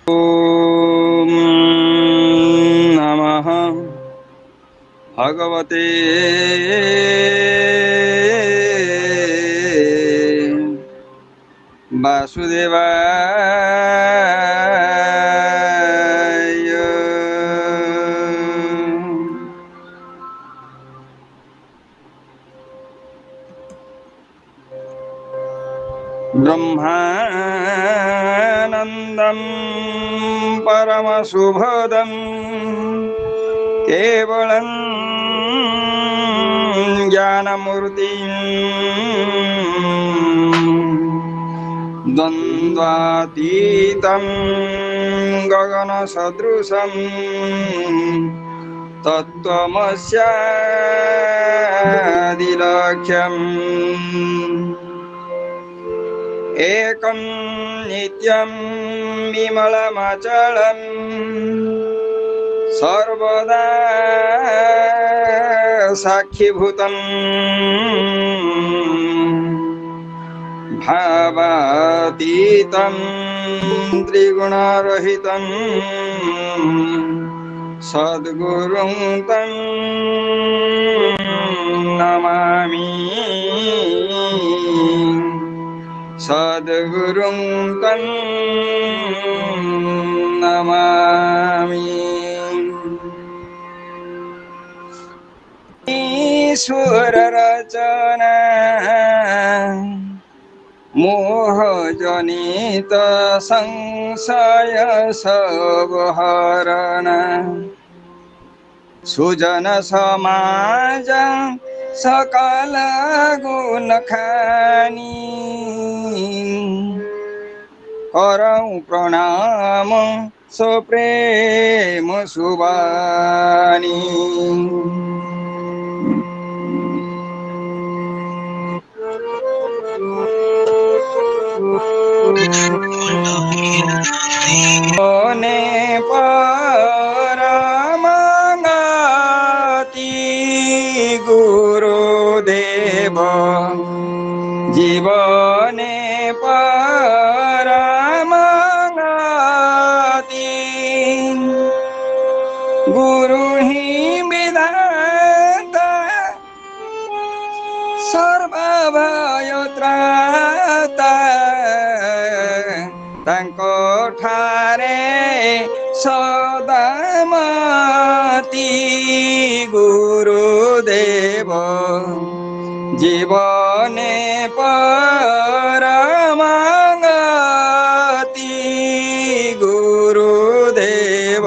ॐ नमः भगवते वासुदेवाय। ब्रह्मानन्दं परमशुभदं केवलं ज्ञानमूर्तिं द्वन्द्वातीतं गगनसदृशं तत्त्वमस्यादिलक्ष्यम् एकं नित्यं विमलमचलं सर्वदा साक्षीभूतं भावातीतं त्रिगुणरहितं सद्गुरुं तं नमामि। सद्गुरुं तं नमामि। ईश्वर रचना मोहजनित संशय सब हरण सुजन समाज सकल गुण खानी करऊं प्रणाम सप्रेम सुबानी। ने परमगति गुरुदेव जीवने परमगति गुरु ही विधाता सर्वभय त्राता तांको ठारे सदामति गुरुदेव जीवने परमगति गुरुदेव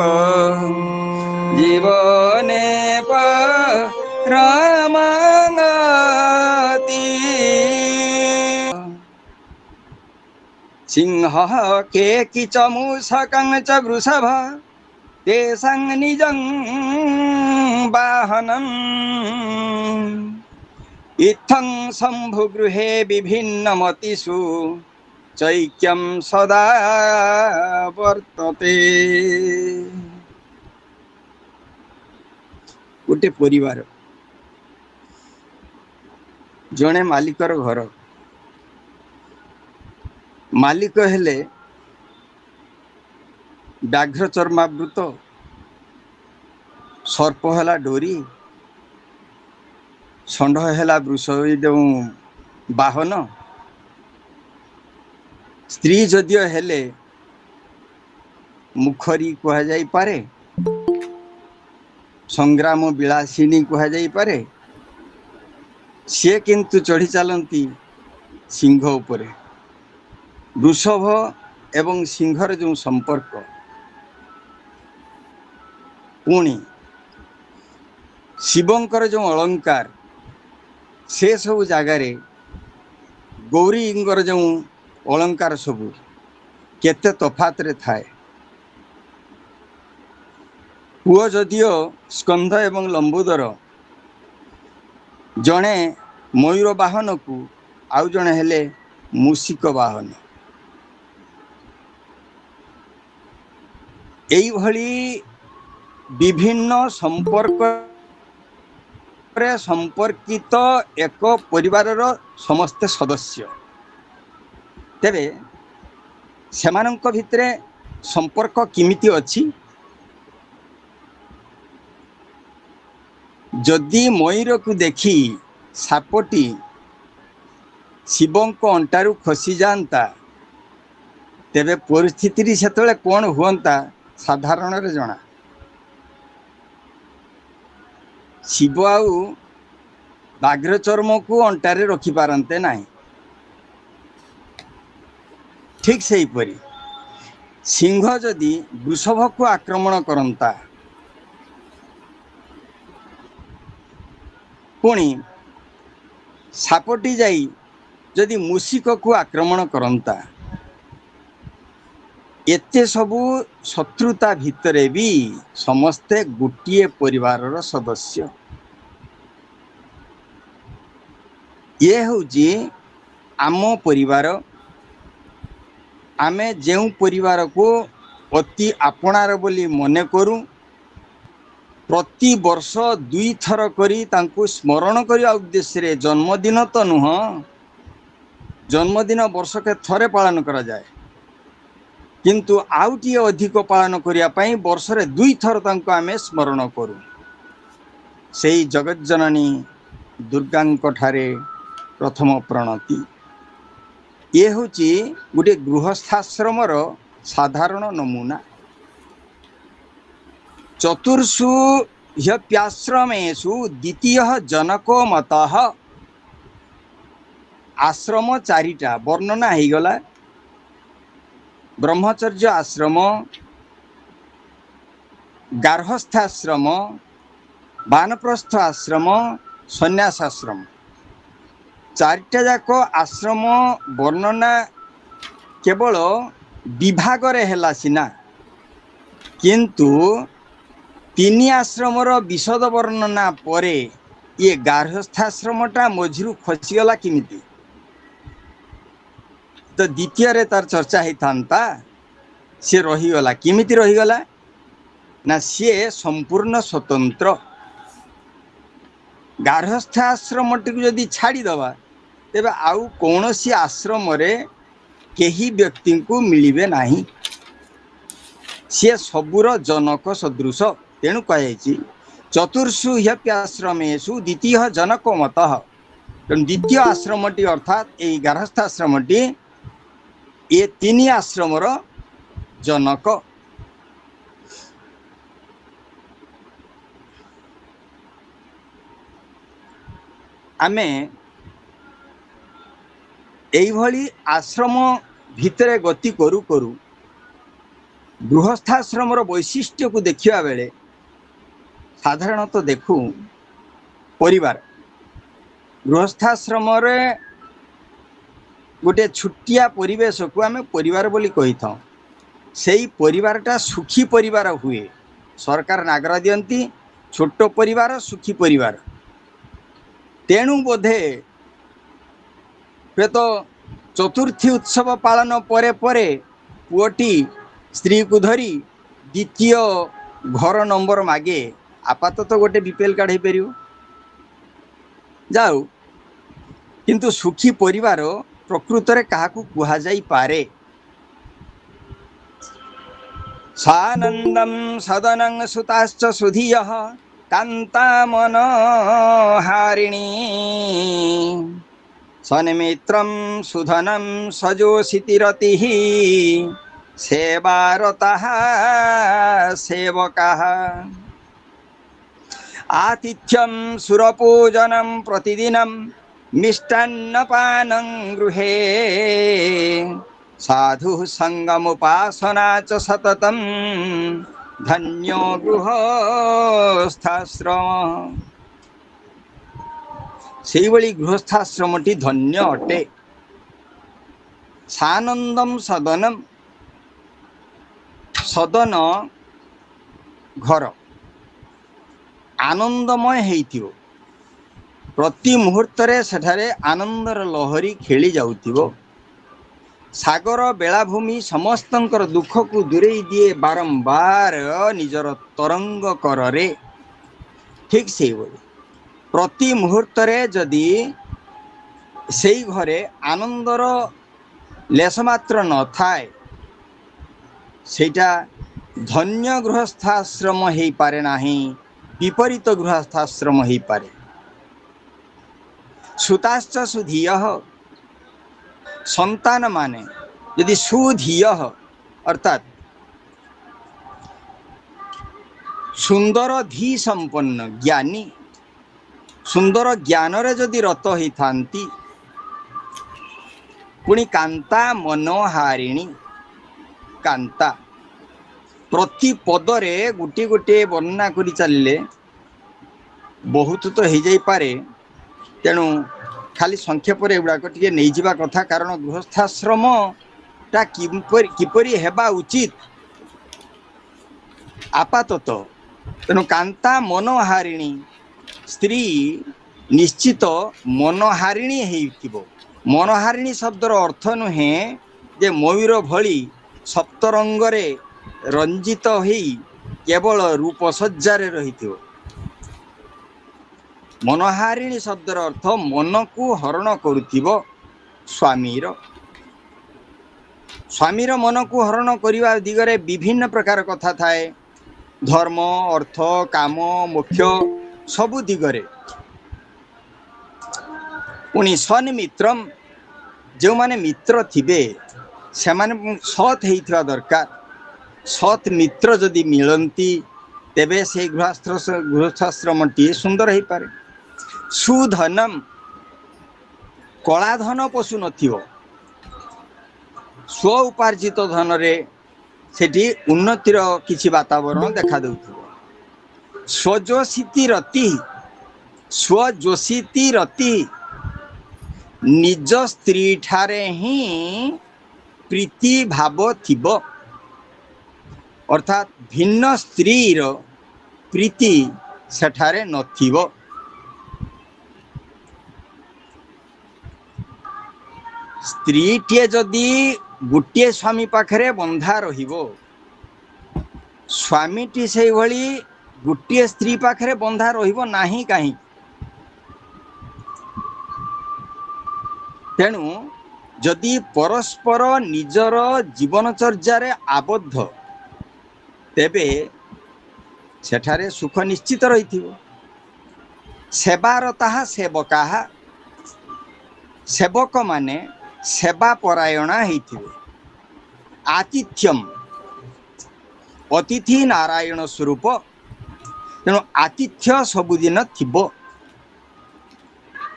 जीवने परमगति। सिंह केकि च मूषकं च वृषभ तेषां निजं वाहनम् इत्थं शम्भुगृहे विभिन्नमतिषु चैक्यं सदा वर्तते। गोटे परिवार जड़े मालिकर घर मालिक हेले व्याघ्र चर्मावृत सर्प है डोरी षंढ है वृष जो बाहन स्त्री जदियो हेले मुखरी कह जाई पारे संग्राम विलासिनी कह जाई पारे सी किंतु चढ़ी चलती सिंह उपरे। वृषभ एवं सिंहर जो संपर्क पुणी शिवंकर जो अलंकार से सब जगार गौरींगर जो अलंकार सब केते तफात रे थाए। पुओ जदियो स्कंध एवं लंबोदर जड़े मयूर बाहन को आउ जड़े हेले मूषिक बाहन। एई भली विभिन्न संपर्क संपर्कित एक परिवार समस्त सदस्य तेरे सेमानंक भितरे संपर्क किमिति अछि जदि मयूर को देखी सापटी शिवंक अंटारू खसी जाता तेबे परिस्थिति सेतले कौन हुअंता साधारण रे जना शिव आउ बाघ्र चर्म को अंटारे रखी पारंते नाही। ठीक से परी सिंह जदि वृषभ को आक्रमण करंता पुणी सापटी जाई जदि मूषिक को आक्रमण करंता एते सबू शत्रुता भितरे भी समस्ते गोटे परिवार सदस्य। ये हूँ आम परिवार आमे जेउ परिवार को अति आपणार बोली मने करूं प्रति वर्ष 2 थर करी तांको स्मरण करिया उद्देश्य रे जन्मदिन तो नुह जन्मदिन वर्ष के थरे पालन करा जाए किंतु आउटी अधिक पालन करिया पई वर्ष रे 2 थर तांको आमे स्मरण करूं। सेई जगत जननी दुर्गांक ठारे प्रथम प्रणति ये हूँ गोटे गृहस्थाश्रमर साधारण नमूना। चतुर्षु ह्यप्याश्रमेषु द्वितीय जनको मतः आश्रम 4टा वर्णना हो गला ब्रह्मचर्य आश्रम गार्हस्थाश्रम वानप्रस्थ आश्रम सन्यासाश्रम 4टा जाक आश्रम वर्णना केवल विभाग रे हेला सिना किंतु 3 आश्रमर विशद वर्णना परे ये गार्हस्थाश्रमटा मझिरु खसीगला किमिति तो द्वितीय रे तार चर्चा ही थांता से रहीगला किमिति रहीगला ना सी संपूर्ण स्वतंत्र गार्हस्थाश्रमटी को जदि छाड़ी दवा तेबे आउ कौनसी आश्रम रे केही व्यक्ति को मिलिबे नाही सी सबुर जनक सदृश तेणु कह चतुर्षु ह्यप्याश्रमेषु द्वितीय जनको मतः तेणु द्वितीय आश्रमटी अर्थात यही गार्हस्थाश्रमटी ये 3 आश्रमर जनक। आमे एई भली आश्रम भितरे गति करू करू गृहस्थाश्रमर वैशिष्ट्य को देखिया बेले साधारणतः देखू परिवार गृहस्थाश्रम रे गोटे छुट्टिया परिवेश को आमे परिवार बोली कही था सेई परिवारटा सुखी परिवार हुए सरकार नागरा दियंती छोट परिवार सुखी परिवार तेणु बोधे तो चतुर्थी उत्सव पालन परे परे पुओटी स्त्री को धरी द्वितीय घर नंबर मागे आपातत गोटे बीपीएल कार्ड हो पार जाऊ किंतु सुखी परिवार प्रकृत रे काहाकू कुहा जाई पारे। सानंदम सदनं सुताश्च सुधियः कांता मनोहारिणी सन्मित्रं सुधनं सजोषितिरतिः सेवारतः सेवकः आतिथ्यं सुरपूजनं प्रतिदिनं मिष्टान्नपानं गृहे साधु संगमुपासना च सततं धन्यो गृहस्थाश्रम से भली गृहस्थाश्रमटी धन्य अटे। सानंदम सदनम सदन घर आनंदमय हेइथिबो प्रति मुहूर्त रे सेठारे आनंदर लहरी खेली जाउथिबो सागर बेलाभूमि समस्तंकर दुख को दूरेई दिए बारंबार निजर तरंग करे ठीक से प्रति मुहूर्त रे जदि सेई घरे आनंदर लेशमात्र न थाए ସେଇଟା ଧନ୍ୟ ଗୃହସ୍ଥାଶ୍ରମ ହେଇପାରେ ନାହିଁ, ବିପରୀତ ଗୃହସ୍ଥାଶ୍ରମ ହେଇପାରେ। ସୁତାଶ୍ଚ ସୁଧିୟ, ସନ୍ତାନ ମାନେ ଯଦି ସୁଧିୟ ଅର୍ଥାତ୍ ସୁନ୍ଦର ଧୀ ସମ୍ପନ୍ନ ଜ୍ଞାନୀ, ସୁନ୍ଦର ଜ୍ଞାନରେ ଯଦି ରତ ହେଇଥାନ୍ତି, ପୁଣି କାନ୍ତା ମନୋହାରିଣୀ, କାନ୍ତା ପ୍ରତି ପଦରେ ଗୋଟିଏ ଗୋଟିଏ ବର୍ଣ୍ଣନା କରି ଚାଲିଲେ ବହୁତ ତ ହେଇଯାଇପାରେ, ତେଣୁ ଖାଲି ସଂକ୍ଷେପରେ ଏଗୁଡ଼ାକ ଟିକେ ନେଇଯିବା କଥା। କାରଣ ଗୃହସ୍ଥାଶ୍ରମଟା କିପରି ହେବା ଉଚିତ ଆପାତତଃ, ତେଣୁ କାନ୍ତା ମନୋହାରିଣୀ ସ୍ତ୍ରୀ ନିଶ୍ଚିତ ମନୋହାରିଣୀ ହେଇଥିବ। ମନୋହାରିଣୀ ଶବ୍ଦର ଅର୍ଥ ନୁହେଁ ଯେ ମୟୂର ଭଳି ସପ୍ତରଙ୍ଗରେ ରଞ୍ଜିତ ହୋଇ କେବଳ ରୂପସଜ୍ଜାରେ ରହିଥିବ। ମନୋହାରିଣୀ ଶବ୍ଦର ଅର୍ଥ ମନକୁ ହରଣ କରୁଥିବ ସ୍ୱାମୀର। ସ୍ୱାମୀର ମନକୁ ହରଣ କରିବା ଦିଗରେ ବିଭିନ୍ନ ପ୍ରକାର କଥା ଥାଏ, ଧର୍ମ, ଅର୍ଥ, କାମ, ମୋକ୍ଷ ସବୁ ଦିଗରେ। ପୁଣି ସନ୍ମିତ୍ରମ୍, ଯେଉଁମାନେ ମିତ୍ର ଥିବେ ସେମାନେ ସତ୍ ହେଇଥିବା ଦରକାର। ସତ୍ ମିତ୍ର ଯଦି ମିଳନ୍ତି ତେବେ ସେହି ଗୃହସ୍ଥାଶ୍ରମଟି ସୁନ୍ଦର ହେଇପାରେ। ସୁଧନମ୍, କଳାଧନ ପଶୁ ନଥିବ, ସ୍ୱ ଉପାର୍ଜିତ ଧନରେ ସେଠି ଉନ୍ନତିର କିଛି ବାତାବରଣ ଦେଖାଦେଉଥିବ। ସ୍ୱଯୋଷିତି ରତି, ସ୍ୱଯୋଷିତି ରତି, ନିଜ ସ୍ତ୍ରୀ ଠାରେ ହିଁ ପ୍ରୀତି ଭାବ ଥିବ, ଅର୍ଥାତ୍ ଭିନ୍ନ ସ୍ତ୍ରୀର ପ୍ରୀତି ସେଠାରେ ନଥିବ। ସ୍ତ୍ରୀଟିଏ ଯଦି ଗୋଟିଏ ସ୍ୱାମୀ ପାଖରେ ବନ୍ଧା ରହିବ, ସ୍ୱାମୀଟି ସେଇଭଳି ଗୋଟିଏ ସ୍ତ୍ରୀ ପାଖରେ ବନ୍ଧା ରହିବ ନାହିଁ କାହିଁକି? ତେଣୁ ଯଦି ପରସ୍ପର ନିଜର ଜୀବନଚର୍ଯ୍ୟାରେ ଆବଦ୍ଧ, ତେବେ ସେଠାରେ ସୁଖ ନିଶ୍ଚିତ ରହିଥିବ। ସେବାରତାଃ ସେବକାଃ, ସେବକମାନେ ସେବା ପରାୟଣା ହେଇଥିବେ। ଆତିଥ୍ୟମ୍, ଅତିଥି ନାରାୟଣ ସ୍ୱରୂପ, ତେଣୁ ଆତିଥ୍ୟ ସବୁଦିନ ଥିବ।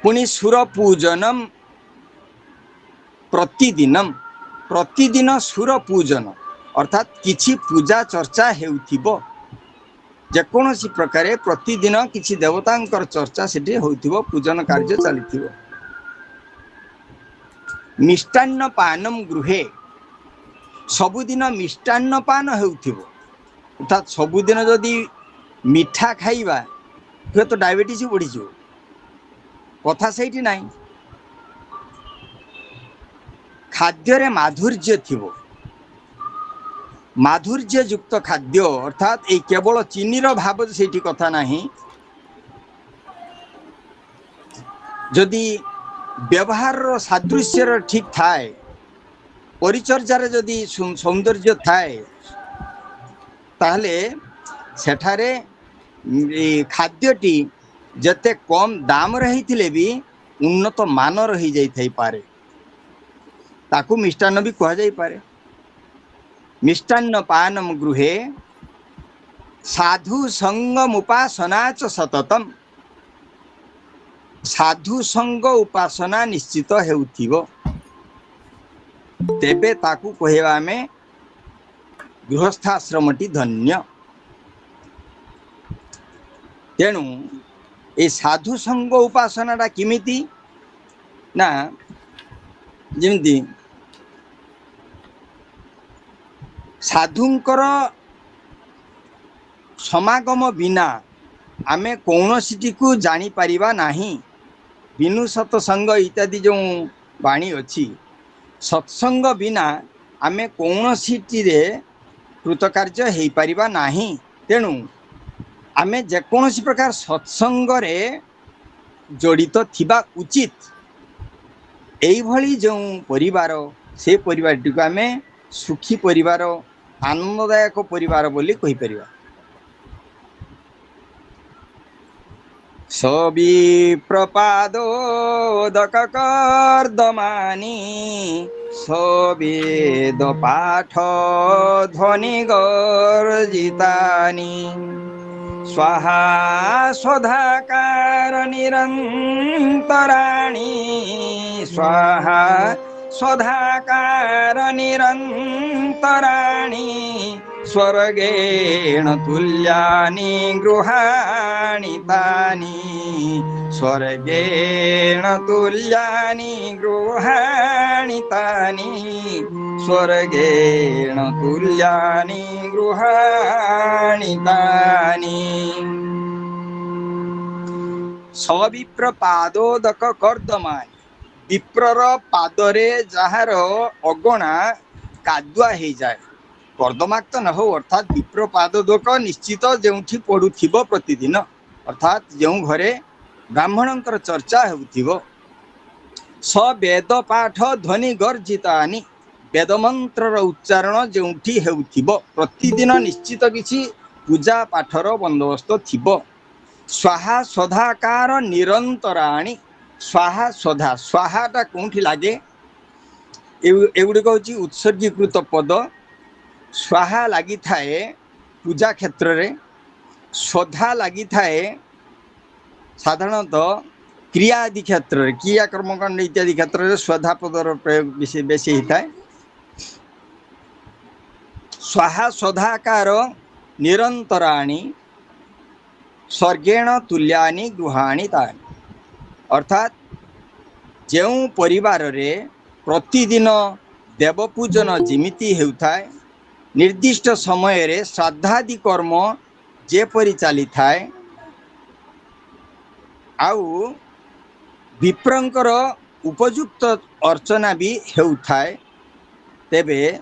ପୁଣି ସୁରପୂଜନମ୍, ପ୍ରତିଦିନମ୍, ପ୍ରତିଦିନ ସୁର ପୂଜନ ଅର୍ଥାତ୍ କିଛି ପୂଜା ଚର୍ଚ୍ଚା ହେଉଥିବ। ଯେକୌଣସି ପ୍ରକାରେ ପ୍ରତିଦିନ କିଛି ଦେବତାଙ୍କର ଚର୍ଚ୍ଚା ସେଠି ହେଉଥିବ, ପୂଜନ କାର୍ଯ୍ୟ ଚାଲିଥିବ। ମିଷ୍ଟାନ୍ନ ପାନମ୍ ଗୃହେ, ସବୁଦିନ ମିଷ୍ଟାନ୍ନ ପାନ ହେଉଥିବ, ଅର୍ଥାତ୍ ସବୁଦିନ ଯଦି ମିଠା ଖାଇବା ହୁଏତ ଡାଇବେଟିସ୍ ବଢ଼ିଯିବ, କଥା ସେଇଠି ନାହିଁ। ଖାଦ୍ୟରେ ମାଧୁର୍ଯ୍ୟ ଥିବ, ମାଧୁର୍ଯ୍ୟଯୁକ୍ତ ଖାଦ୍ୟ, ଅର୍ଥାତ୍ ଏଇ କେବଳ ଚିନିର ଭାବ ସେଇଠି କଥା ନାହିଁ। ଯଦି ବ୍ୟବହାରର ସାଦୃଶ୍ୟର ଠିକ୍ ଥାଏ, ପରିଚର୍ଯାରେ ଯଦି ସୌନ୍ଦର୍ଯ୍ୟ ଥାଏ, ତାହେଲେ ସେଠାରେ ଖାଦ୍ୟଟି ଯେତେ କମ୍ ଦାମରେ ହେଇଥିଲେ ବି ଉନ୍ନତ ମାନର ହେଇଯାଇଥାଇପାରେ, ତାକୁ ମିଷ୍ଟାନ୍ନ ବି କୁହାଯାଇପାରେ। ମିଷ୍ଟାନ୍ନ ପାନମ୍ ଗୃହେ ସାଧୁ ସଙ୍ଗମୁପାସନା ଚ ସତତମ୍, ସାଧୁ ସଙ୍ଗ ଉପାସନା ନିଶ୍ଚିତ ହେଉଥିବ, ତେବେ ତାକୁ କହିବା ଆମେ ଗୃହସ୍ଥାଶ୍ରମଟି ଧନ୍ୟ। ତେଣୁ ଏ ସାଧୁ ସଙ୍ଗ ଉପାସନାଟା କେମିତି ନା, ଯେମିତି ସାଧୁଙ୍କର ସମାଗମ ବିନା ଆମେ କୌଣସିଟିକୁ ଜାଣିପାରିବା ନାହିଁ। ବିନୁ ସତସଙ୍ଗ ଇତ୍ୟାଦି ଯେଉଁ ବାଣୀ ଅଛି, ସତ୍ସଙ୍ଗ ବିନା ଆମେ କୌଣସିଟିରେ କୃତକାର୍ଯ୍ୟ ହେଇପାରିବା ନାହିଁ। ତେଣୁ ଆମେ ଯେକୌଣସି ପ୍ରକାର ସତ୍ସଙ୍ଗରେ ଜଡ଼ିତ ଥିବା ଉଚିତ। ଏଇଭଳି ଯେଉଁ ପରିବାର, ସେ ପରିବାରଟିକୁ ଆମେ ସୁଖୀ ପରିବାର आनंददायक परिवार बोली कहि परिबा। सविप्रपादोदक कर्दमानि सवेद पाठ ध्वनि गर्जितानि स्वाहा स्वधाकार निरन्तराणि स्वाहा स्वधाकार निरन्तराणि स्वर्गेण तुल्यानि गृहाणि तानि स्वर्गेण तुल्यानि गृहाणि तानि स्वर्गेण तुल्यानि गृहाणि तानि। सविप्र पादोदक कर्दमानि विप्रर पादरे जार अगणा कादुआ हो जाए कर्दमाक्त न हो अर्थात विप्र पादोदक निश्चित जो पढ़ुथिबो प्रतिदिन अर्थात जो घरे ब्राह्मणंकर चर्चा होउथिबो स वेद पाठ ध्वनि गर्जितानि वेद मंत्रर उच्चारण जोठी होउथिबो प्रतिदिन निश्चित किछि पूजा पाठर बंदोबस्त थिबो स्वाहा सदाकार निरंतराणि स्वाहा सदा स्वाहाटा कोठी लागे एगुड़ी हूँ उत्सर्गीकृत पद स्वाहा लगी थाए पूजा क्षेत्र रे सदा लगी थाए साधारणतः क्रिया आदि क्षेत्र रे क्रिया कर्मकांड इत्यादि क्षेत्र रे स्वधा पदर प्रयोग बेसी होता है। स्वाहा सदाकार निरंतराणि स्वर्गेण तुल्यानि गृहाणि तानि अर्थात जो परिवार रे प्रतिदिन देवपूजन जिमिति हेउथाय निर्दिष्ट समय रे श्राद्धादि कर्म जेपरि चली थाए आउ विप्रंकर उपयुक्त अर्चना भी हेउथाय तेबे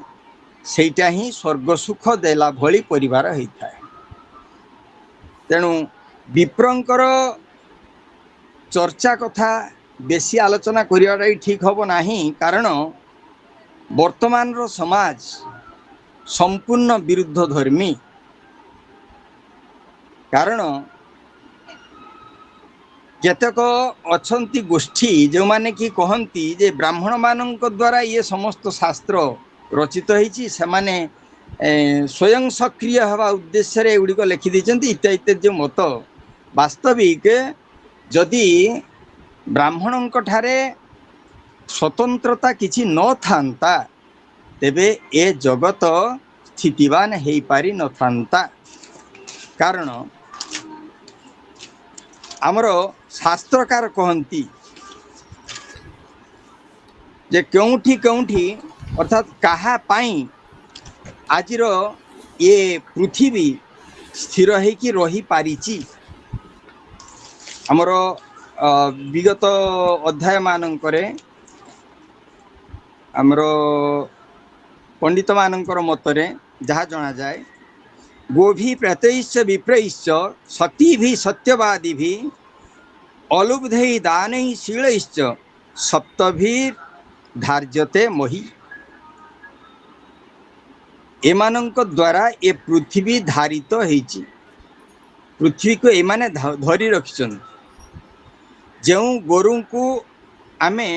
सेटा ही स्वर्ग सुख देला भली परिवार होता है। तेणु विप्रंकर चर्चा कथा बेसी आलोचना करियाटा ठीक हम नहीं कारण वर्तमान रो समाज संपूर्ण विरुद्ध धर्मी कारण केतक अछंती गोष्ठी जो माने कि कहंती जे ब्राह्मण मानक द्वारा ये समस्त शास्त्र रचित होईची से माने स्वयं सक्रिय हवा उद्देश्य रे एगुड़िक लिखि देइचंती इत्यादि इत्यादि जो मत वास्तविक जदि ब्राह्मणंक ठारे स्वतंत्रता किछि न थांता तेबे ए जगत स्थितिवान हेई पारि न थांता कारण आमर शास्त्रकार कहंती जे केउठी केउठी अर्थात कहा पाई आजिर ये पृथ्वी स्थिर है कि रही पारिची आमर विगत अध्याय मानकरे आमर पंडित मानकर मतरे जहाँ जना जाए गोभी प्रत्यैश्च विप्रैश्च सती भी सत्यवादी भी अलुब्धै दानै शीलैश्च सप्तभीर धार्यते मही एमानंक द्वारा ये पृथ्वी धारित होईची पृथ्वी को एमाने धरी रखिछन जो गोरु को आमे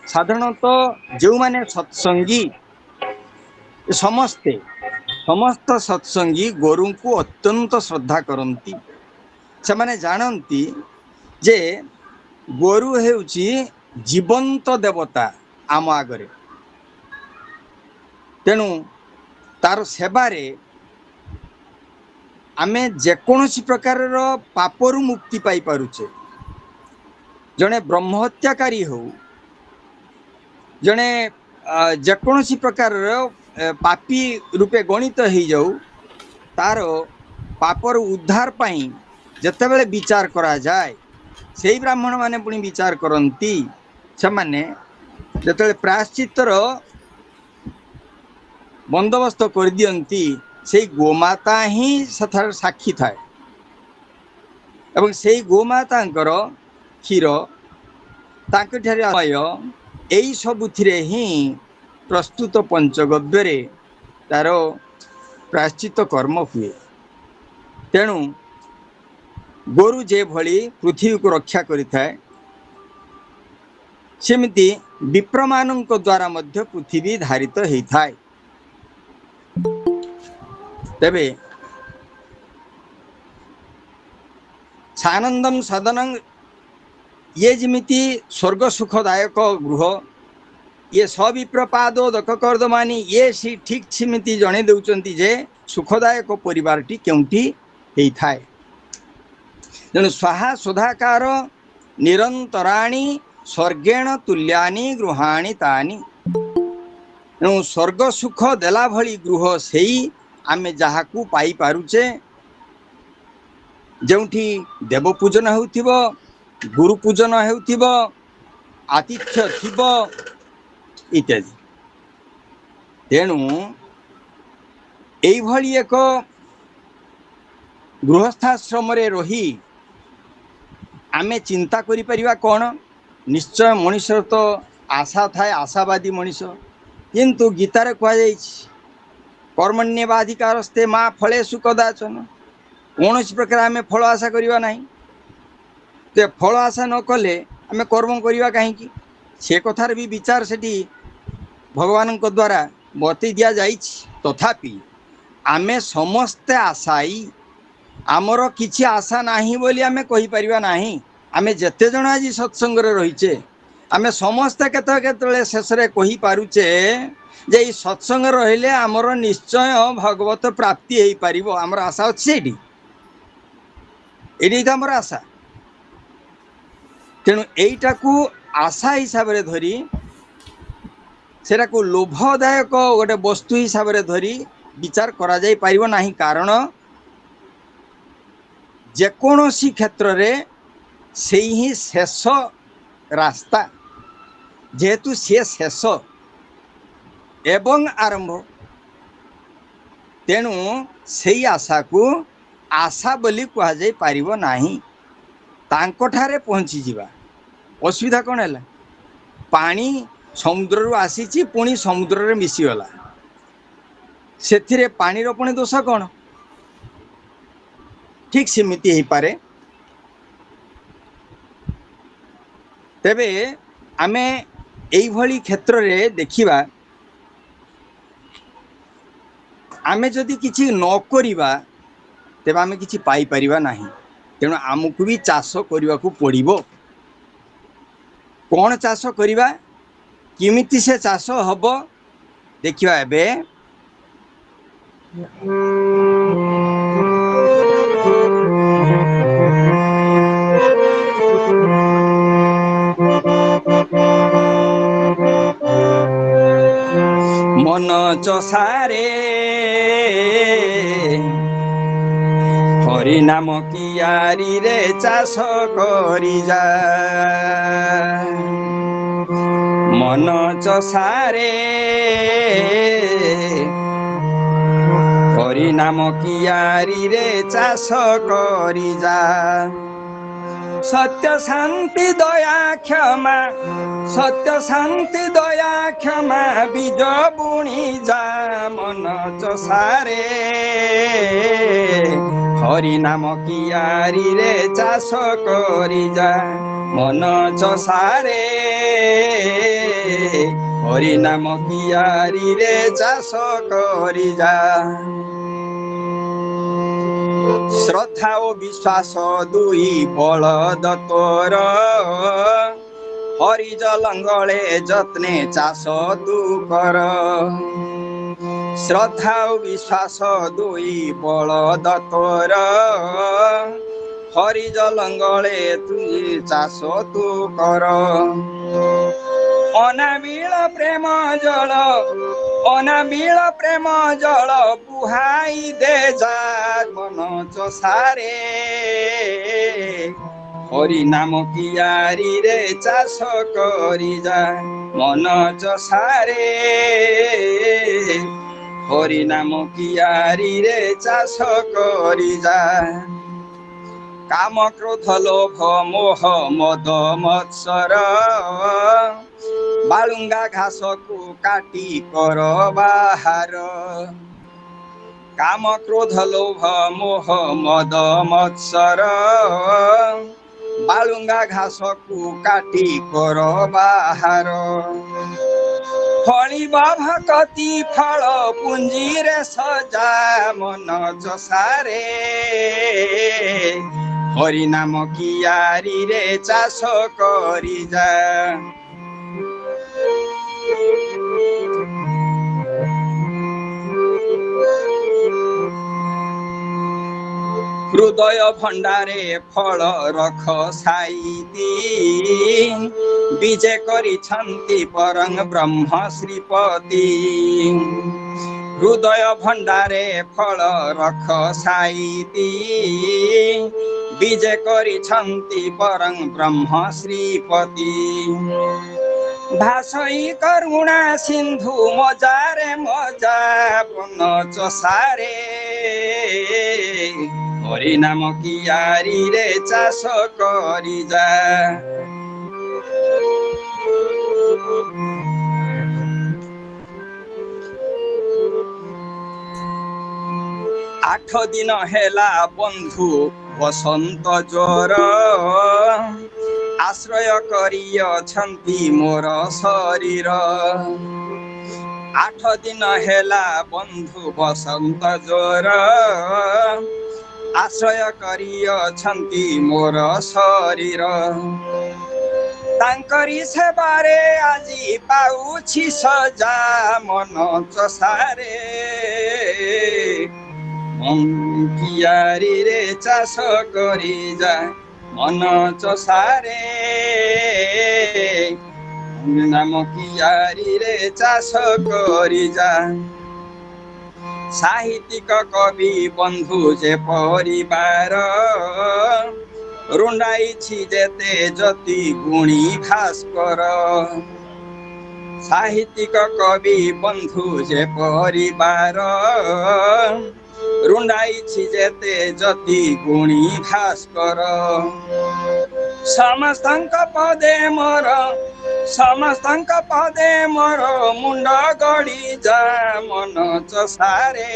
साधारणतः जो माने सत्संगी समस्त सत्संगी गोरु को अत्यंत श्रद्धा करती से माने जानती जे गोरु हेउची जीवंत देवता आम आगरे तेणु तार सेवारे आमे जेकोसी प्रकार पापरु मुक्ति पाई पारुचे जड़े ब्रह्महत्याकारी हो जड़े जेकोसी प्रकार पापी रूपे गणित हो जाऊ तार पापर उद्धार पाई जितेबाला विचार करा जाए से ब्राह्मण माने पुणी विचार करती से माने जिते प्रायश्चित्तर बंदोबस्त कर दियंती से गोमाता ही साक्षी थाए एवं से गोमाता क्षीर ताकठारे यही सबुथिरे ही प्रस्तुत पंचगव्य तार प्रायश्चित कर्म हुए। तेणु गोरु जे भली पृथ्वी को रक्षा करिथाए सेमिति विप्रमानंक द्वारा मध्य पृथ्वी धारित होइथाए। तेबे सानंदम सदनं ये जिमिति स्वर्ग सुखदायक गृह ये सविप्रपादो दक कर्दमानी ये सी ठीक सिमिति जणे देउचंती जे सुखदायक परिवारटी केउंठी हेइथाए। तेणु स्वाहा सुधाकार निरंतराणी स्वर्गेण तुल्यानि गृहाणि तानि। तेणु स्वर्ग सुख देला भली गृह सेई आमे जहाकू पाई पारुचे जोंठी देव पूजन हेउथिबो गुरु पूजन हेउथिबो आतिथ्य थिबो इत्यादि। तेणु एई भली एक गृहस्थाश्रम रही आमे चिंता करि परिबा कोन। निश्चय मनुष्य तो आशा थाए आशावादी मनुष्य किंतु गीतार कह कर्मण्यवाधिकारस्ते माँ फलेषु कदाचन कौन प्रकार आम फल आशा करवा ना। तो फल आशा न कले आम कर्म करवा कहीं से कथार भी विचार से भगवान द्वारा बतई दि जा। तथापि आमे समस्ते आशाई आमर किछि आशा नाही बोली आमे कहि परिबा नाही। आमे जेते जण आज सत्संग रहीचे आमे समस्ते केतले शेष रे कहि पारुचे जे ई सत्संग रहिले आमर निश्चय भगवत प्राप्ति हेई पारिबो। आमर आशा अछि एडी एडी आमर आशा। तेणु एईटा को आशा हिसाब रे धरी सेरा को लोभदायक गोटे वस्तु हिसाब रे धरी विचार करा जाई पारिबो नाही। कारण जेकोसी क्षेत्र रे से ही शेष रास्ता जेहेतु सी शेष एवं आरंभ। तेणु से आशा को आशा बोली कह जाई पारिबो नाही। तांको ठारे पहुँची जीवा असुविधा कौन है। पानी समुद्र रू आसी पुणी समुद्र रे मिसीगला से पानी पुणी दोष कौन। ठीक सेमिति ही पारे। तेबे आमे एई भली क्षेत्र रे देखिबा आमे जदि किछि न करिबा तेबे आमे किछि पाई परिबा नाही। तेणु आमको भी चाष करने को पड़ो। कौन चाष करिबा किमिति से चाष हब देखिबा एबे। मन चसारे हरि नाम कियारी रे चाष करी जा। मन चसारे हरि नाम कियारी रे चाष करी जा। सत्य शांति दया क्षमा सत्य शांति दया क्षमा बीज बुणी जा। मन चसारे हरि नाम कियारी रे चाष करी जा। मन चसारे हरि नाम कियारी रे चाष करी जा। श्रद्धा और विश्वास दुई बलद तोर हरि जलंगले जत्ने चाष तू कर। श्रद्धा और विश्वास दुई बलद तोर हरि जलंगले तू चाष तू कर। अनाबिल प्रेम जल अनाबिल प्रेम जल बुहाई दे जा। मन चसारे हरि नाम कियारी रे चाष करी जा। मन चसारे हरि नाम कियारी रे चाष करी जा। काम क्रोध लोभ मोह मद मत्सर बालुंगा घास को काटी कर बाहर काम क्रोध लोभ मोह मद मत्सर बालुंगा घास को काटी कर बाहर फली भकती फल पुंजी रे सजा मन चसारे हरि नाम कियारी रे चाष करी जा हृदय भंडारे फल रख साईदी विजय करिछन्ति परं ब्रह्म श्रीपति हृदय भंडारे फल रख साईदी विजय करिछन्ति परं ब्रह्म श्रीपति भाषई करुणा सिंधु मजारे मजा पुन चसारे हरि नाम कियारी रे चाष करी जा 8 दिन हेला बंधु बसंत ज्वर आश्रय करियछन्ति मोर शरीर 8 दिन हेला बंधु बसंत ज्वर आश्रय करियछन्ति मोर शरीर तांकरी सेवारे आजी पाउछि सजा मन चसारे कियारी रे चाष करी जा मन चसारे नाम कियारी रे चाष करी जा साहित्यिक कवि बंधु जे परिवार रुंडाइछि जेते जति गुणी भास्कर साहित्यिक कवि बंधु जे परिवार रुंडाइछि जेते जति गुणी भास्कर समस्तंक पदे मोर मुंड गड़ी जा मन चसारे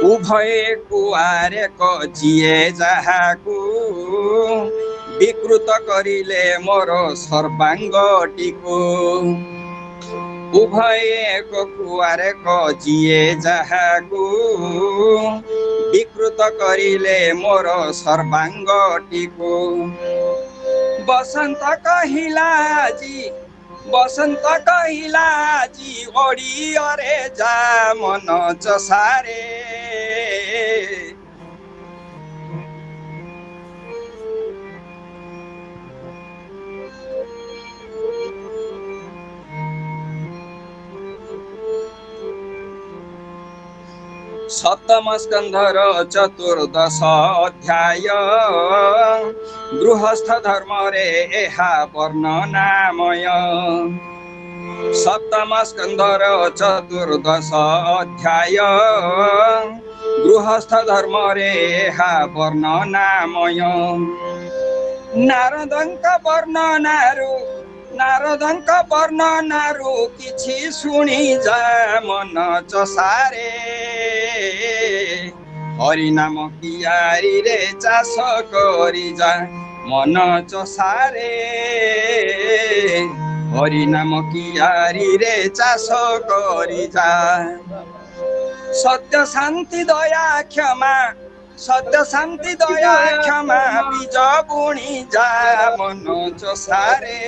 उभय कुआरे को जिए जाहाकू विकृत करिले मोर सर्वांगटीको उभय कुआरे को जिए जाहाकू विकृत करिले मोर सर्वांगटीको बसंत कहिला जी ओडी अरे जा मन चसारे सप्तम स्कंधर चतुर्दश अध्याय गृहस्थ धर्म रे एहा वर्णनामय सप्तम स्कंधर चतुर्दश अध्याय गृहस्थ धर्म रे एहा वर्णनामय नारदंक वर्णनारु किछि सुनी जा मन चसारे हरि नाम कियारी रे चाष करी जा मन चसारे हरि नाम कियारी रे चाष करी जा सत्य शांति दया क्षमा बीज बुणी जा मन चसारे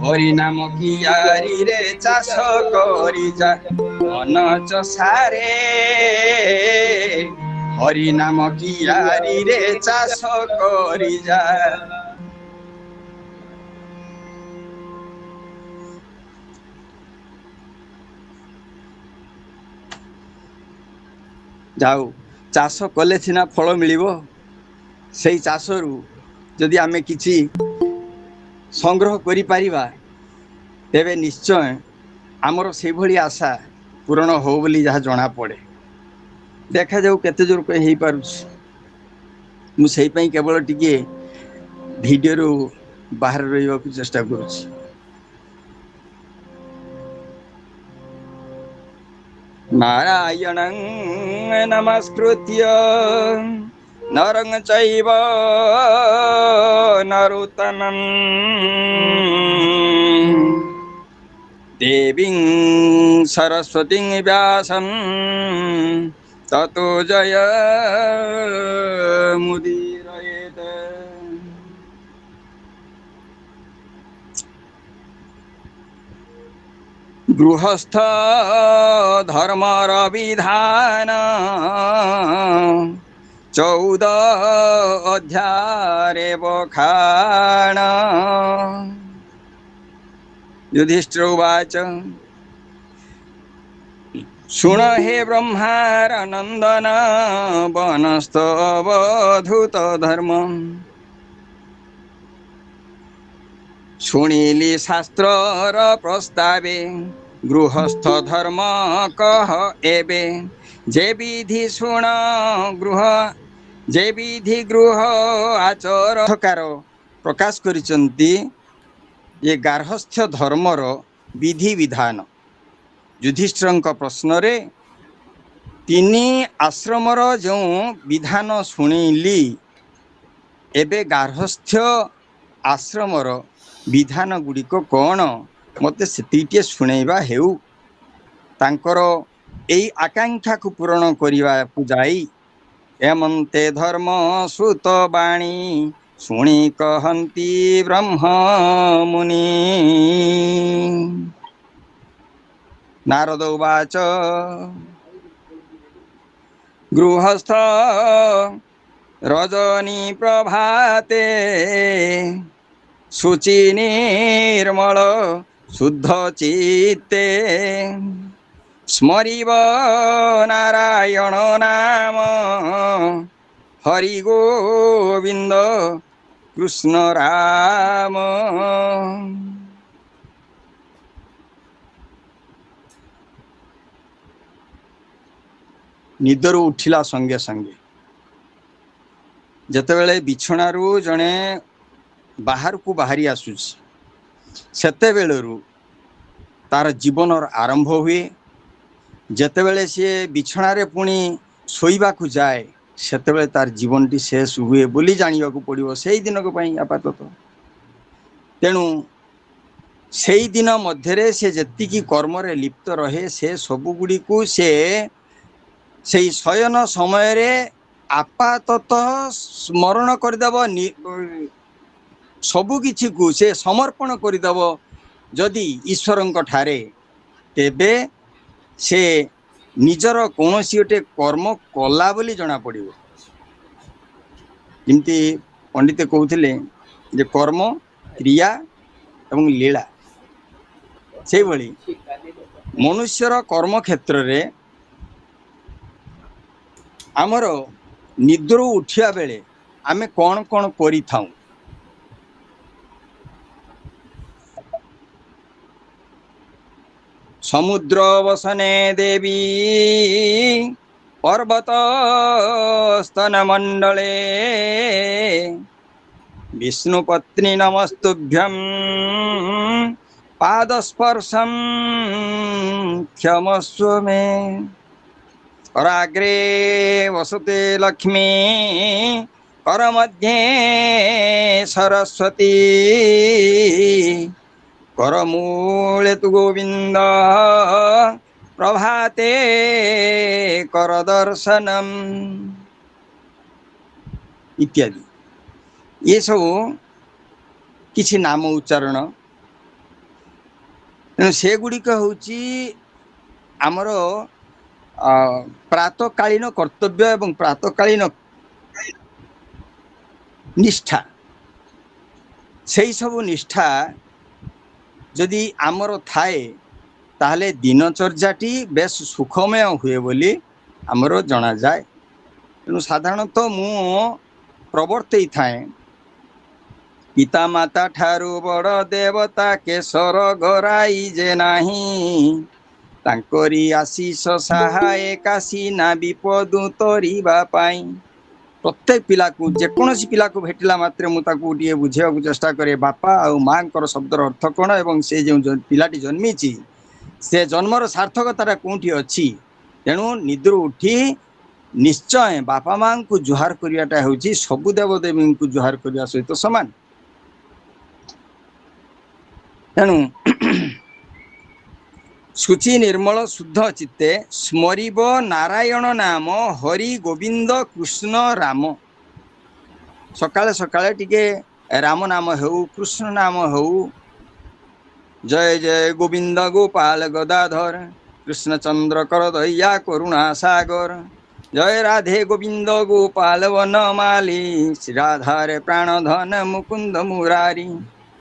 हरि नाम कियारी रे चाष करी जा मन चसारे हरि नाम कियारी रे चाष करी जा जाऊ चाष कले सिना फल मिलिबो सेई चाषरू जदि आमे किछि संग्रह करि परिबा तेबे निश्चय आमर से भली आशा पूरण हो बोली जहाँ जना पड़े। देखा जाऊ केते जोर हो पारुछ मुझे केवल टिके वीडियो रु बाहर रहा चेष्टा करुछि। नारायणं नमस्कृत्य नरं चैव नरोत्तमं देवीं सरस्वतीं व्यासं ततो जयमुदीरयेत्। गृहस्थ धर्मर विधान 14 अध्याय बखान। युधिष्ठिर उवाच शुण हे ब्रह्मार नंदन वनस्तवधूत धर्म। शुणिली शास्त्रर प्रस्तावे गृहस्थ धर्म कह एबे। जे विधि शुण गृह आचर प्रकाश करिसंती ये गार्हस्थ्य धर्मर विधि विधान। युधिष्ठिरଙ୍କ प्रश्नरे तिनी आश्रमर जो विधान शुणिली एबे गार्हस्थ्य आश्रमर विधान गुड़िक कौन मते सेतिटे शुणैबा हेउ। तांकर एई आकांक्षा को पूरण करिवा जाई एमंते धर्म सुत बाणी शुणी कहंती ब्रह्म मुनि। नारद उवाच गृहस्थ रजनी प्रभाते शुचि निर्मल शुद्ध चित्ते स्मरिव नारायण नाम हरि गोविंद कृष्ण राम। निदर उठिला संगे संगे जेतेबेले बिछणारू जणे बाहर को बाहरी आसुछि सेतेबेलरू तार जीवन आरंभ हुए। जेतेबेले सी बिछणारे पुणी शोइबा को जाए सेतेबेले तार जीवन टी शेष हुए बोली जानिबा को पड़िबो सेई दिन को पई आपातत। तेणु सेई दिन मध्यरे से जत्तिकी कर्म रे लिप्त रहे से सबु गुडी को से सेई शयन समय रे आपातत स्मरण करदेव सबु किछि को से समर्पण करदेव जदि ईश्वरंक ठारे तेबे से निजर कौनसी गोटे कर्म कला बोली जना पड़िबो। जेमती पंडित कहते जे कर्म क्रिया एवं लीला से भली मनुष्यर कर्म क्षेत्र रे आमर निद्र उठिया बेले आमे कौन कौन करि थाउ। समुद्र वसने देवी पर्वत स्तन मंडले विष्णुपत्नी नमस्तुभ्यं पादस्पर्शं क्षमस्व मे। कराग्रे वसते लक्ष्मी करमध्ये सरस्वती करमूले तु गोविंद प्रभाते कर दर्शनम इत्यादि। ये सब किछि नाम उच्चारण से गुड़िक होची आमर प्रातःकालीन कर्तव्य एवं प्रातःकालीन निष्ठा से सब निष्ठा जदि आमर थाए ताहले दिनचर्याटी बेस सुखमय हुए बोली आमर जना जाए। तेणु साधारणतः मु प्रवर्तई थाए पिता माता ठारू बड़ देवता केशर गराई जे नाही तांकरी आशीष सहाय काशी ना विपदु तोरिबा पाई। प्रत्येक पिला को जेकोसी पिला को भेटिला मात्रे मु ताकू गोटे बुझेवा चेष्टा करे बापा आ माँ शब्दर अर्थ कौन एवं से जो पिलाटी जन्मी से जन्मर सार्थकता कौटी अच्छी। तेणु निद्र उठी निश्चय बापा माँ को जुहार करवाटा हूँ सबु देवदेवी को जुहार करने सहित सामान। तेणु शुचि निर्मल शुद्ध चित्ते स्मरिब नारायण नाम हरि गोविंद कृष्ण राम। सकाळे सकाळे टिके राम नाम हो कृष्ण नाम हो जय जय गोविंद गोपाल गदाधर कृष्णचंद्र कर दैया करुणा सागर जय राधे गोविंद गोपाल वनमाली श्री राधारे प्राणधन मुकुंद मुरारी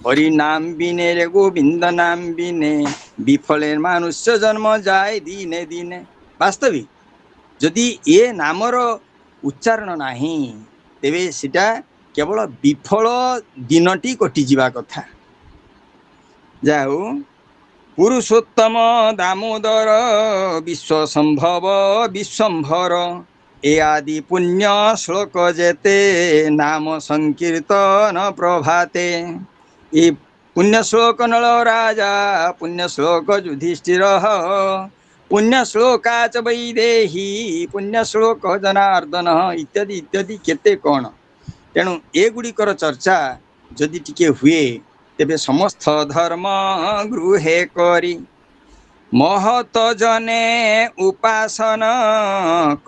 हरि नाम बिने रे गोविंद नाम बिने विफले मनुष्य जन्म जाए दिने दिने। वास्तविक जदि ये नामर उच्चारण नाही तेबे सिटा केवल विफल दिनटी कटि जीवा कथा। जाऊ पुरुषोत्तम दामोदर विश्वसंभव विश्वंभर ए आदि पुण्य श्लोक जेते नाम संकीर्तन प्रभाते। ये पुण्य श्लोक नल राजा पुण्य श्लोक युधिष्ठिर पुण्य श्लोका च वैदेही पुण्य श्लोक जनार्दन इत्यादि इत्यादि केते कौन। तेणु एगुड़िकर चर्चा जदि टिके हुए तेबे समस्त धर्म गृहे करी महत जने उपासना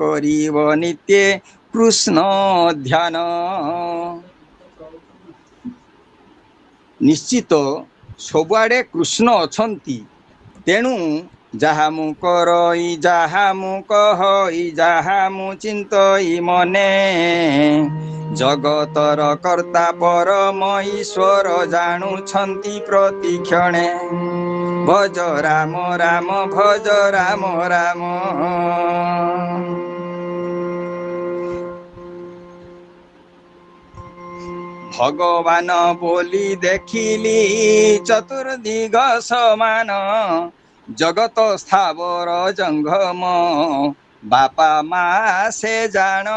करिव नित्य कृष्ण ध्यान। निश्चित सबुआड़े कृष्ण अछंती तेणु जहा मु करई जहा मु कहई जहा मु चिंतई मने जगतर कर्ता परम ईश्वर जानुछंती प्रतिक्षणे भज राम राम भज राम राम। भगवान बोली देखिली चतुर्दिग समान जगत स्थावर जंगम बापा माँ से जान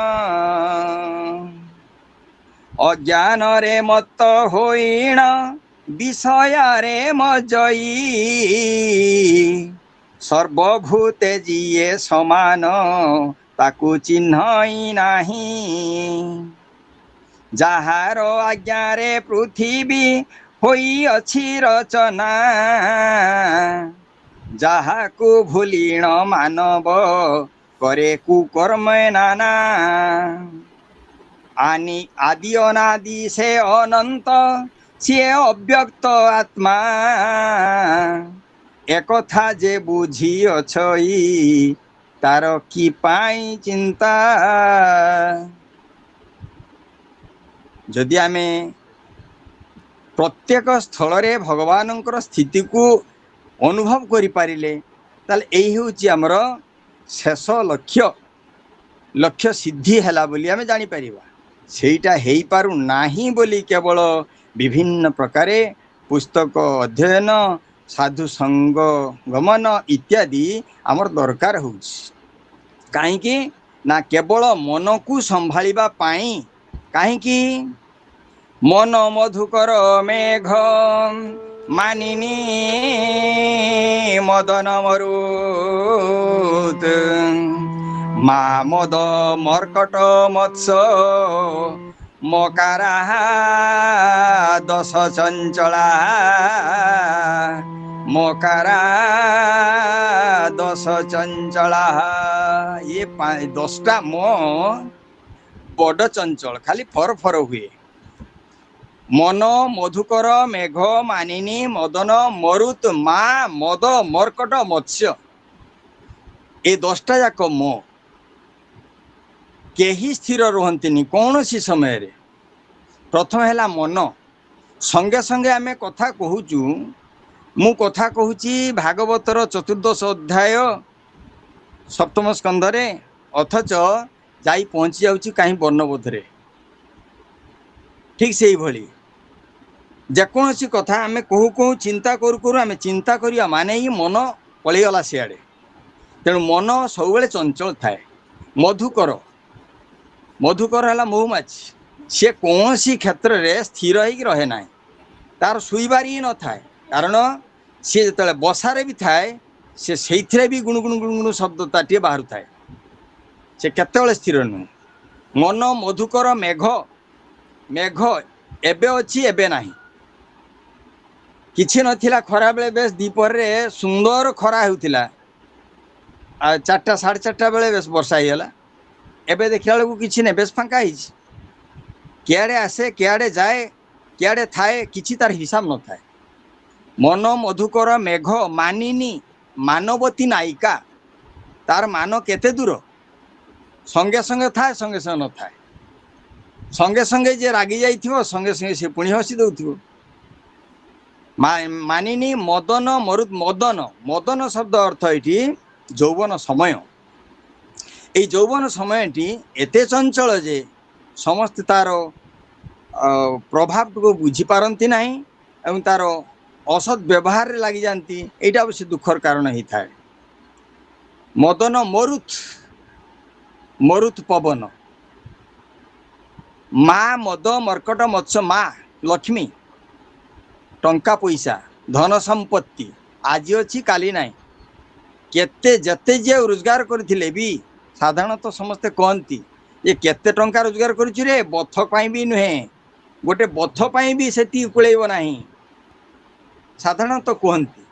अज्ञान रे मत होइण विषय रे मजई सर्वभूते जिए समान ताकू चिन्हई नाही जहार आज्ञा रे पृथ्वी होई अछि रचना जहा को भूलिण मानव करे कुकर्म नाना आनि आदि अनादि से अनंत से अव्यक्त आत्मा एकथा जे बुझी अछई तार की पाई चिंता। जदि आमे प्रत्येक स्थल रे भगवानंकर स्थिति को अनुभव करि पारिले ताल एही होची हमर शेष लक्ष्य लक्ष्य सिद्धि हैला बोली आमे जानि परिबा। सेटा हेई पारु नाही बोली केवल विभिन्न प्रकारे पुस्तक अध्ययन साधु संग गमन इत्यादि आमर दरकार होची काहेकि ना केवल मन को संभालिबा पाई काहेकि मन मधुकर मेघ मानिनी मदन मरुत मा मद मर्कट मत्स्य मकारा दश चंचला मकारा दश चंचला ये 10टा म बड़ चंचल खाली फर फर हुए मन मधुकर मेघ मानिनी मदन मरुत मा मद मर्कट मत्स्य ए 10टा जाक म केही स्थिर रुहंतिनी कौन सी समय रे। प्रथम है मन संगे संगे आमे कथा कहूचु मु कथा कहूची भागवतर 14 अध्याय 7म स्कंधरे अथच जाई पहुँची जाऊची कहीं वर्णबोध रे ठीक से ही भली जेकोसी कथा आम कहू कहू चिंता करू करू आम चिंता करिया माने ही मन पलैगला सियाड़े। तेणु मन सब चंचल थाए। मधुकर मधुकर है महुमाछी, सी कौन सी क्षेत्र में स्थिर हो रहे ना, तार शुइबार ही न थाए। कारण सी जो बसारे भी थाए से से भी गुणुगुण गुणुगुण शब्दता टे बाहर थाए, से केतବେଳେ स्थिर नुह। मन मधुकर मेघ मेघ एबे अच्छी एबे नाही। किछि नथिला खरा बेले बेस दीपर रे सुंदर खरा होउथिला, आ 4टा 4:30 बेले बेस वर्षा हिगला। एबे देखला बेलू किछि ने बेस फांका हिच, कियाड़े आसे कियाड़े जाए कियाड़े थाए किछि तार हिसाब न थाए। मन मधुकर मेघ मानिनी मानवती नायिका, तार मान केते दूर, संगे संगे थाए संगे संगे न थाए। संगे संगे जे रागी जाइथिबो संगे संगे से पुणी हसी दउथिबो। मानिनी मदन मरुद मदन मदन शब्द अर्थ ये यौवन समय। ये यौवन समयटी एते चंचल जे समस्त तार प्रभाव को बुझीपारती ना और तार असद व्यवहार लगी जाती। यहाँ अवश्य दुखर कारण ही थाए। मदन मरुत मरुत पवन, माँ मद मर्कट मत्स्य, माँ लक्ष्मी टंका पैसा धन संपत्ति आज अच्छी काली ना। केते जते जे रोजगार करथिले भी साधारणतः समस्ते कहती ये केते टंका रोजगार करुछु रे, बथ पाई भी नुहे, गोटे बथ पाई भी सेती कुलैब नाही, साधारणतः कहती।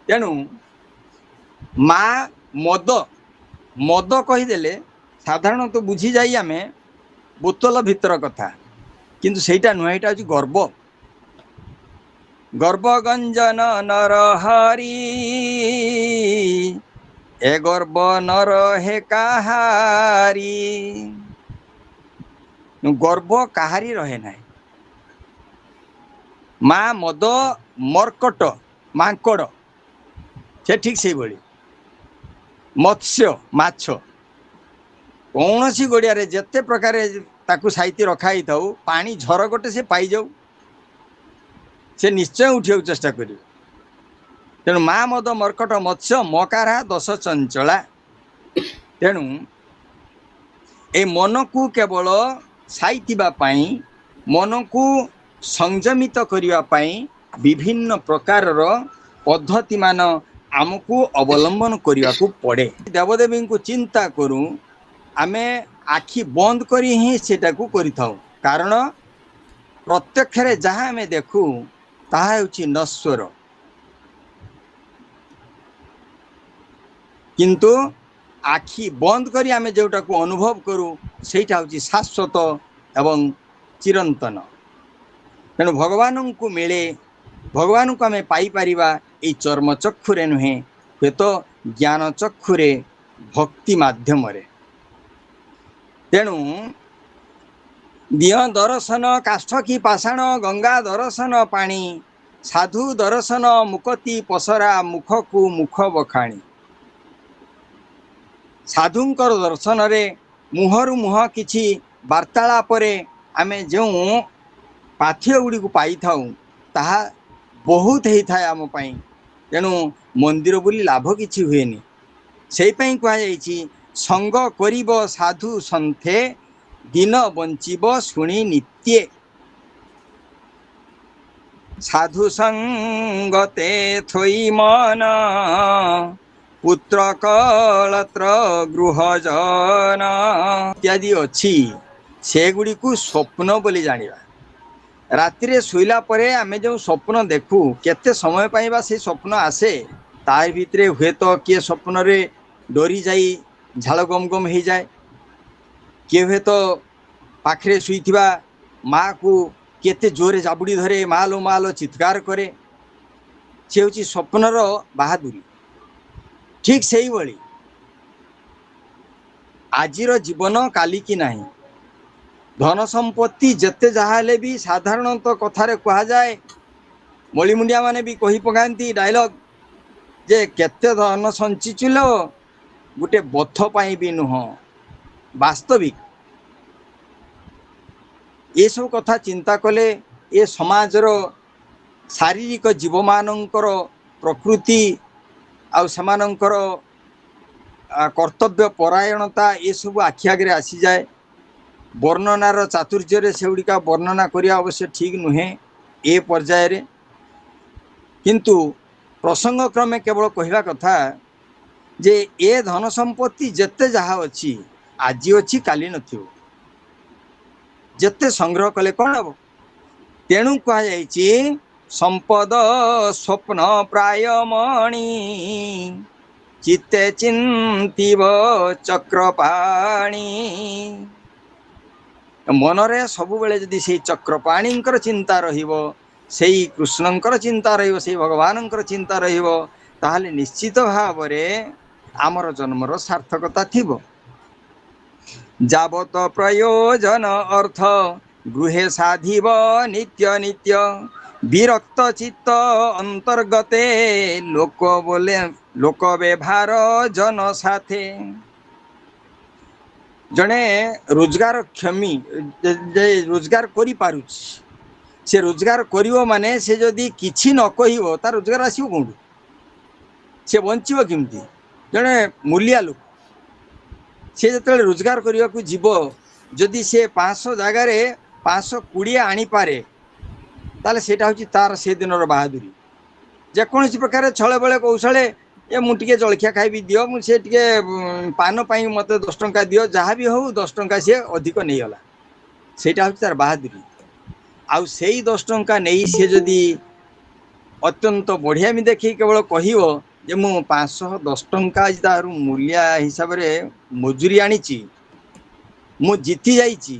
तेणु माँ मद मद कहीदेले साधारणतः बुझी जाई आमे बोतल भितर कथा, किंतु सेटा नुहे, एटा हूँ गर्व। गर्वगंजन नरहरी ए गर्व नर हे कहारी। गर्व कहारी रहे ना। माँ मद मर्कट मांकड़ से ठीक से भली, मत्स्य माछ कौन सी गड़िया जेते प्रकार ताकू साइती रखाई थाऊ, पानी झर गोटे से पाई जाऊ, से निश्चय उठा चेष्टा कर। तेणु माँ मद मर्कट मत्स्य मकारा दश चंचला। तेणु ए मन को केवल साइतिबा पाई, मन को संयमित करिबा पाई विभिन्न प्रकार पद्धति मान आमको अवलंबन करने को पड़े। देवदेवी को चिंता करूँ आमे आखि बंद करी ही सेटा को करि थाऊ। कारण प्रत्यक्ष रे जहाँ आमे देखू ताहा होछि नश्वर, किंतु आखि बंद करी आमे जोटा को अनुभव करूँ सेटा होछि शाश्वत एवं चिरंतन। तेणु भगवान को मिले, भगवान को आमे पाई परिबा ए चर्म चक्षुरे नुहे, हे तो ज्ञान चक्षुरे भक्ति माध्यम रे। तेणु दिह दर्शन काष्ठ की पाषाण, गंगा दर्शन पानी, साधु दर्शन मुकति पसरा, मुख को मुख बखाणी। साधुंकर दर्शन रे मुहरु मुह किछि वार्तालाप रे आमे जो पाथ्य गुड़ी को पाई थाऊ ताहा बहुत ही थाए आम पाई। तेणु मंदिर बुली लाभ किछि हुएनी। सेई पई कहा जाइछि संग करिब साधु संथे, दिन बंचिब शुणी नित्ये। साधु संगते थोई मन, पुत्र कलत्र गृहजन इत्यादि अच्छी। से गुड़ी को स्वप्न बोली जानिबा। रातिरे शोइला परे आमे जो स्वप्न देखू केते समय पाइबा से स्वप्न आसे, तार भितरे हुए तो किए स्वप्न रे डरी जाई झाल गम गम हो जाए, किए हुए तो पाखरे शुईथिबा माँ को केते जोरे जाबुड़ी धरे, मालो मालो चित्कार करे। से होची स्वप्नर बहादुरी। ठीक से ही भली आजिर जीवन काली की नहीं। धन संपत्ति जेते जहाले भी साधारणतः कथारे कहा जाए, मलिमुंडिया माने भी कही पकाती डायलॉग जे केते धन संचिचुलो गोटे बथ पाई भी नुह। वास्तविक ये सब कथा चिंता कले ए समाजर शारीरिक जीव मानकर प्रकृति आउ सेमानंकर कर्तव्य परायणता ये सब आखि आगे आसी जाए। वर्णनार चातुर्य से गुड़िका वर्णना करिया अवश्य ठीक नुहे ए पर्याय रे, किंतु प्रसंग क्रमे केवल कहवा कथा जे ए धन संपत्ति जेते जहा अच्छी आज अच्छी काली नथिबो, जेते संग्रह कले कौन हम। तेणु कह संपद स्वप्न प्राय मणि चित्ते चिंतीव चक्रपाणी। मनरे सबुबले जदि से चक्रपाणी चिंता रहिबो, सेई कृष्णंकर चिंता रहिबो, सेई भगवानंकर चिंता रहिबो, ताहले निश्चित भाव रे आमर जन्मर सार्थकता थिबो। जावत प्रयोजन अर्थ गृहे साधिब नित्य नित्य विरक्त चित्त अंतर्गते लोक बोले लोक व्यवहार जन साथे। जने रोजगार क्षमी रोजगार करि पारुछि, से रोजगार करिवो माने से जदि किछि न कहिवो तार रोजगार आसिबो कोंडु, से बंचिबो किमती। जने मूलिया लोक से जते रोजगार करिया को जीवो, जदि से 500 जगह रे 520 आनी पारे ताले सेटा होची तार से दिनर बहादुरी। जेकोसी प्रकार छले बळे कौशले ए मु टिके जलखिया खाइबी दियो, मु से टिके पान पाई मते 10 टंका दियो, जहाँ भी हो 10 टंका से अधिक नहीं गला, सेटा होची तार बहादुरी। आउ सेई 10 टंका नहीं से जदि अत्यंत बढ़िया मी देखी केवल कहिवो जे मु 510 टंका आज तार मूल्य हिसाब रे मजूरी आनीची, मु जीती जाइची,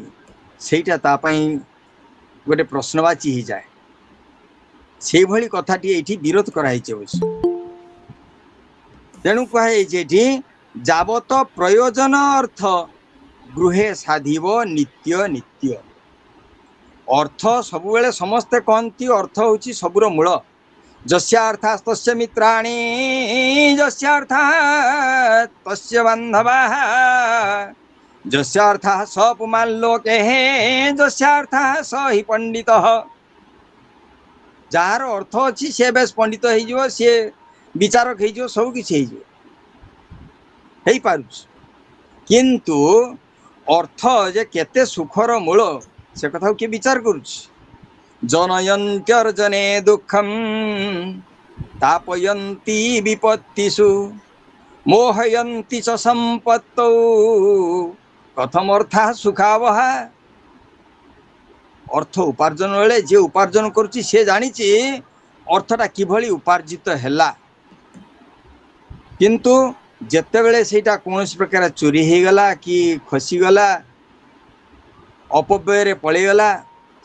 सेटा ता पई गोटे प्रश्नवाची ही जाए। से भली कथाटी एठी विरोध कराई अवश्य। तेणु कहे जावत प्रयोजन अर्थ गृहे साधिब नित्य नित्य। अर्थ सबुबले समस्ते कहती अर्थ होची सबुर मूल। जस्यार्थात् तस्य मित्राणि जस्यार्थात् तस्य बान्धवाः जस्यार्थः स पुमान् लोके जस्यार्थः स हि पंडितः। जार अर्थ अच्छी से बेस पंडित हो, सी विचारक हो, सब किसी हो पारुछ। किंतु अर्थ जे केते सुखर मूल से कथा किए विचार करुछ। जनयन्त्यर्जने दुःखम तापयन्ति विपत्तिषु मोहयन्ति च संपत्तौ कथमर्थः सुखावहा। अर्थ उपार्जन बेले जे उपार्जन करुच्ची से जानी अर्थटा किभली उपार्जित हैला, किंतु जेते बेले सेटा कौनसी प्रकार चोरी हो गला कि खसीगला अपव्यय पलैगला,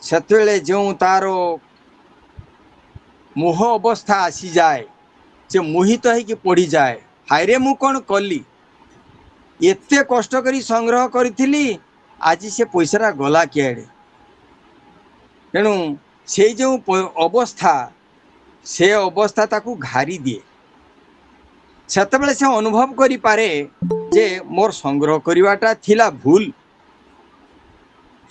से जो तार मोह अवस्था आसी जाए, से मोहित हो पड़ी जाए, हाय रे मु कौन कली, एते कष्ट करी संग्रह करी आज से पैसा गला किए। तेणु से जो अवस्था से अवस्था ताकू घारी दिए, सेतबेले से अनुभव करि पारे जे मोर संग्रह करिवाटा थिला भूल,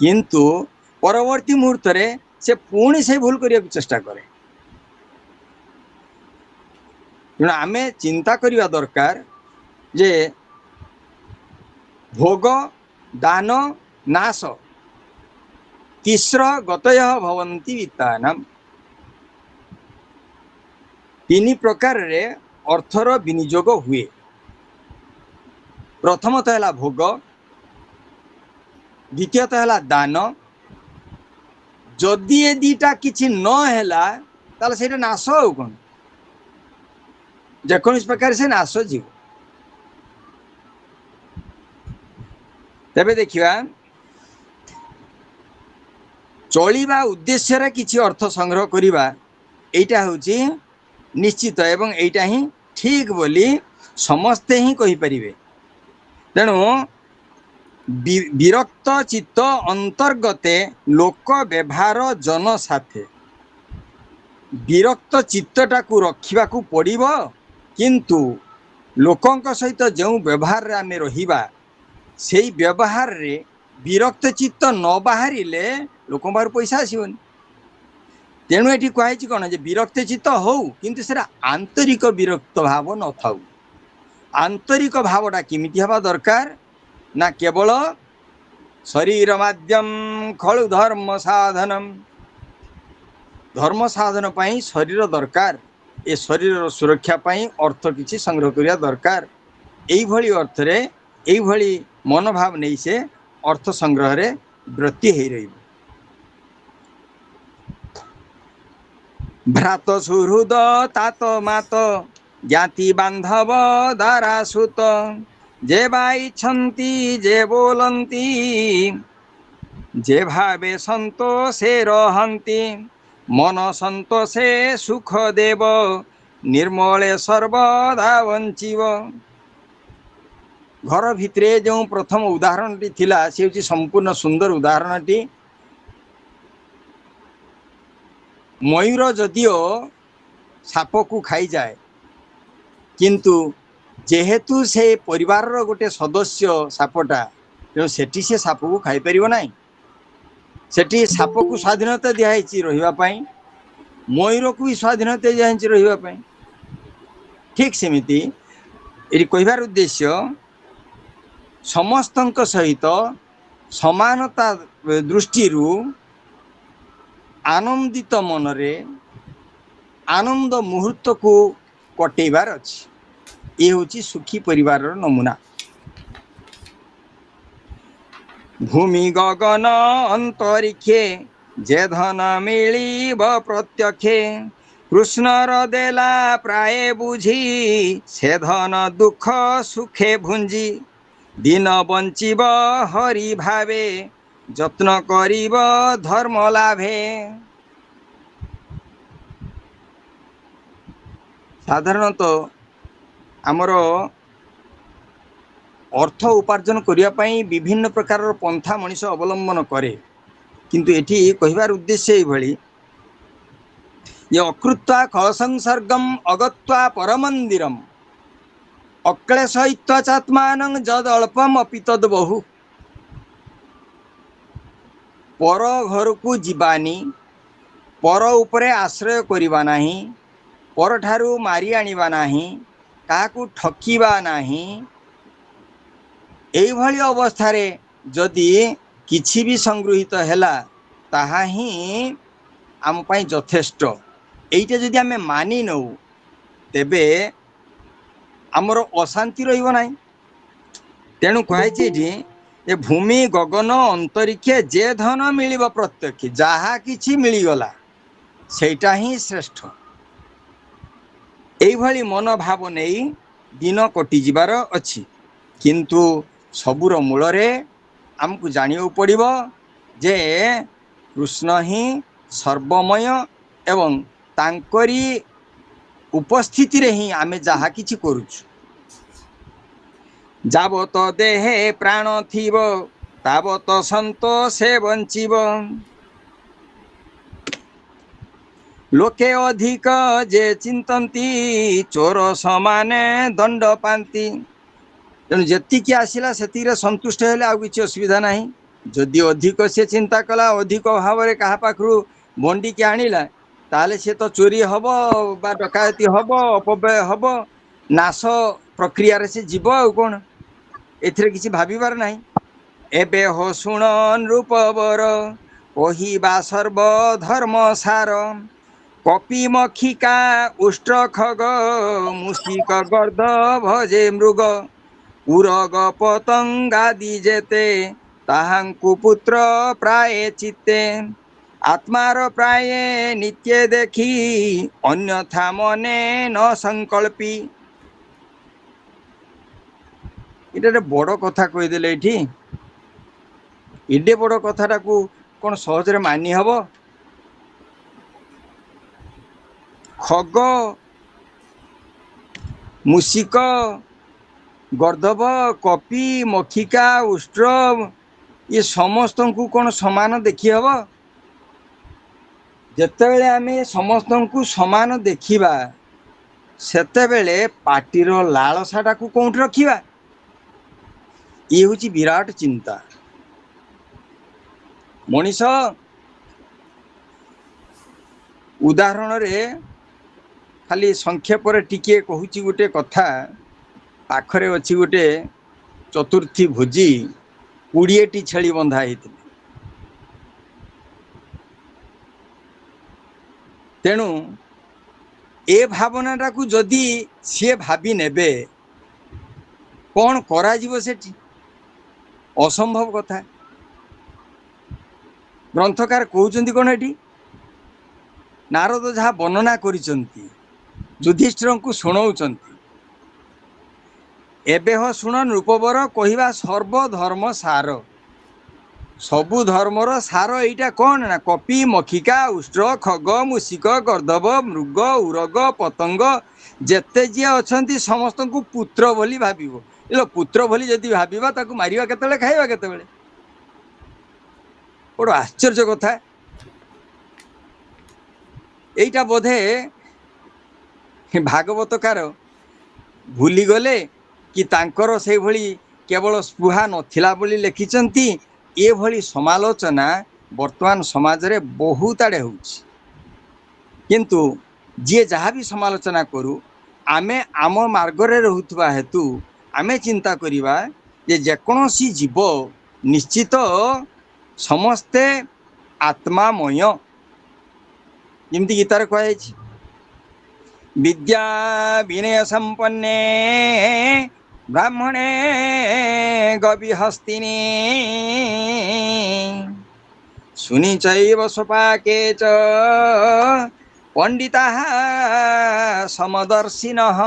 किंतु परवर्ती मुहूर्त रे से पुणी से भूल करिया चेष्टा करे। तेणु आमे चिंता करिवा दरकार जे भोग दान नाश तिस्र गतय भवन्ति वित्तानाम। 3 प्रकार रे अर्थर विनियोग हुए। प्रथमतः है भोग, द्वितीयतः है दान। जदि ये दीटा किछि न हैला ताले सेटा नाश हो कोन, जेकोसी प्रकार से नाश जीव। तबे देखिबा चलिबा उद्देश्य रे किछि अर्थ संग्रह करिबा एटा होची निश्चित एवं एटा ही ठीक बोली समस्ते ही कहि परिबे। तेणु विरक्त चित्त अंतर्गते लोक व्यवहार जन साथे विरक्त चित्तटा को रखिबा को पड़िबो, किंतु लोकंक सहित जो व्यवहार रे आमे रहिबा सेई व्यवहार रे विरक्त चित्त न बाहरिले लोक बाहर पैसा आसीबनी। तेणु ये कहुई कौन जे विरक्त चित्त हो किंतु से आंतरिक विरक्त भाव न थाऊ। आंतरिक भावटा किमिति हवा दरकार ना केवल शरीर माध्यम खलु धर्म साधनम। धर्म साधन पाई शरीर दरकार। ए शरीर सुरक्षा पाई अर्थ किछि संग्रह करिया दरकार। एई भली अर्थ रे एई भली मनोभाव नहीं से अर्थ संग्रह रे वृत्ति हे रही। भ्रात सुहृद तात मात ज्ञाति बांधव दारा सुत जे बाइछंती जे बोलंती जे भावे संतोषे रहंती मन संतोषे सुख देव निर्मले सर्वदा वंचिव। घर भितरे जो प्रथम उदाहरण टी थिला से होची संपूर्ण सुंदर उदाहरण टी। मयूर जदिओ साप को खाई जाए किंतु जेहेतु से परिवार रो गोटे सदस्य सापटा तेणु सेठी से साप को खाई परिबो नाही। सेठी साप को स्वाधीनता दिखाई रहिबा पाई मयूर को भी स्वाधीनता दिखाई रहिबा पाई। ठीक सेमिति एटी कहबार उद्देश्य समस्तंक सहित समानता दृष्टि आनंदित मनरे आनंद मुहूर्त को कटेबार अच्छी। ये होची सुखी परिवार नमूना। भूमि गगन अंतरिक्षे जे धन मिलिब प्रत्यक्षे कृष्णर देला प्राय बुझी से धन दुख सुखे भुंजी दिन बंचिब हरि भावे जत्न करिब धर्म लाभे। साधारणतः आमर अर्थ उपार्जन करिया पई विभिन्न प्रकार पंथा मनीष अवलंबन करे किंतु एठी कहबार उद्देश्य ये भली ये अकृत्वा कलसंसर्गम अगत्वा परमंदिरम अक्लेशयित्वा चात्मानं जद अल्पम अपि तद बहु। पर घर को जीवानी पर उपरे आश्रय करिबा नाही पर ठारू मारी आनिबा नाही काकू ठकीबा नाही। एई भली अवस्था रे जदि किछि भी संगृहित हैला ताहा ही आम पाई यथेष्ट। एइटा जदि आमे मानि नौ तेबे आमर अशांति रहिबो नाही। तेणु कहाइछि एठी ये भूमि गगन अंतरिक्षे जे धन मिलिब प्रत्यक्ष जहा किछि मिलिगला सेटा ही श्रेष्ठ। एई भली मनोभाव नहीं दिन कटि जिबार अछि किंतु सबुर मूल रे आमको जानियो पड़िबो जे कृष्ण ही सर्वमय एवं तांकरी उपस्थिति रे ही आमे जहा किछि करूछु। जाबत देहे प्राण थिब ताबत संतोषे बंचिब लोके अधिक जे चिंतती चोर समाने दंड पांती। तेणु जेतिकी आसिला सेतिरे संतुष्ट हेले आ किछि असुविधा नाही। जदि अधिक से चिंता कला अधिक भाव रे कहा पाखरु बंडी के आनिला ताले से तो चोरी हब बा डकायती हब अपव्यय हब नाश प्रक्रिया रे से जीव आ कोन एथिरे किछि भाबिबार नाही। एबे हो सुण नृपवर कहिबा सर्व धर्म सार कपि मखिका उष्ट्र खग मुसिक गर्द भजे मृग उरग पतंगादि जेते ताहांकु पुत्र प्राय चित्ते आत्मार प्राय नित्य देखी अन्यथा मने न संकल्पी। इटा बड़ कथा कहीदेले ये एडे बड़ कथाटा को कौन सहजरे मानि हब। खग मुसिक गर्दभ कपि मखिका उष्ट्र ये समस्त को कौन समान देखी हब। जेतेबेले आमे समस्त को समान देखिबा सेतेबेले पार्टीर लालसाटा को कोउठ रखिबा ये हूँ विराट चिंता। मनीष उदाहरण रे खाली संक्षेप टिके कहूँ गोटे कथा पाखरे अच्छी गोटे चतुर्थी भोजी 20टी छेली बंधा होते तेणु ए भावनाटा को जदि सी भावी नेबे कौन करा जीवो सेठी असंभव कथा ग्रंथकार कहउचंती कोन एठी नारद जहाँ वर्णना करिसंती युधिष्ठिर को सुनाउचंती एबे हो सुनन रूपवर कहिबा सर्वधर्म सार सबु धर्मर सार एटा कौन ना कपि मखिका उष्ट्र खग मूषिक गर्दभ मृग उरग पतंग जेते जी अछंती समस्त को पुत्र बोली भाबिबो एलो पुत्र बोली जदि भाबिबा ताकू मारिबा केतेले खाइबा केतेले बड़ आश्चर्य कथा एइटा बोधे भागवतकार भूली गले कि तांकर से भली केवल स्पृहा नथिला बोली लिखिचंती ए भली समालोचना वर्तमान समाज रे बहुत आड़े होउछि किंतु जे जहाँ भी समालोचना करू आमे आम मार्ग रे रहुतबा हेतु आमे चिंता करिबा जे जेकोसी जीव निश्चित समस्ते आत्मामय जमती गीतार कह विद्या विनय संपन्ने ब्राह्मणे गविहस्तिनी सुनी चैव स्वपाके च पंडिताः समदर्शिनः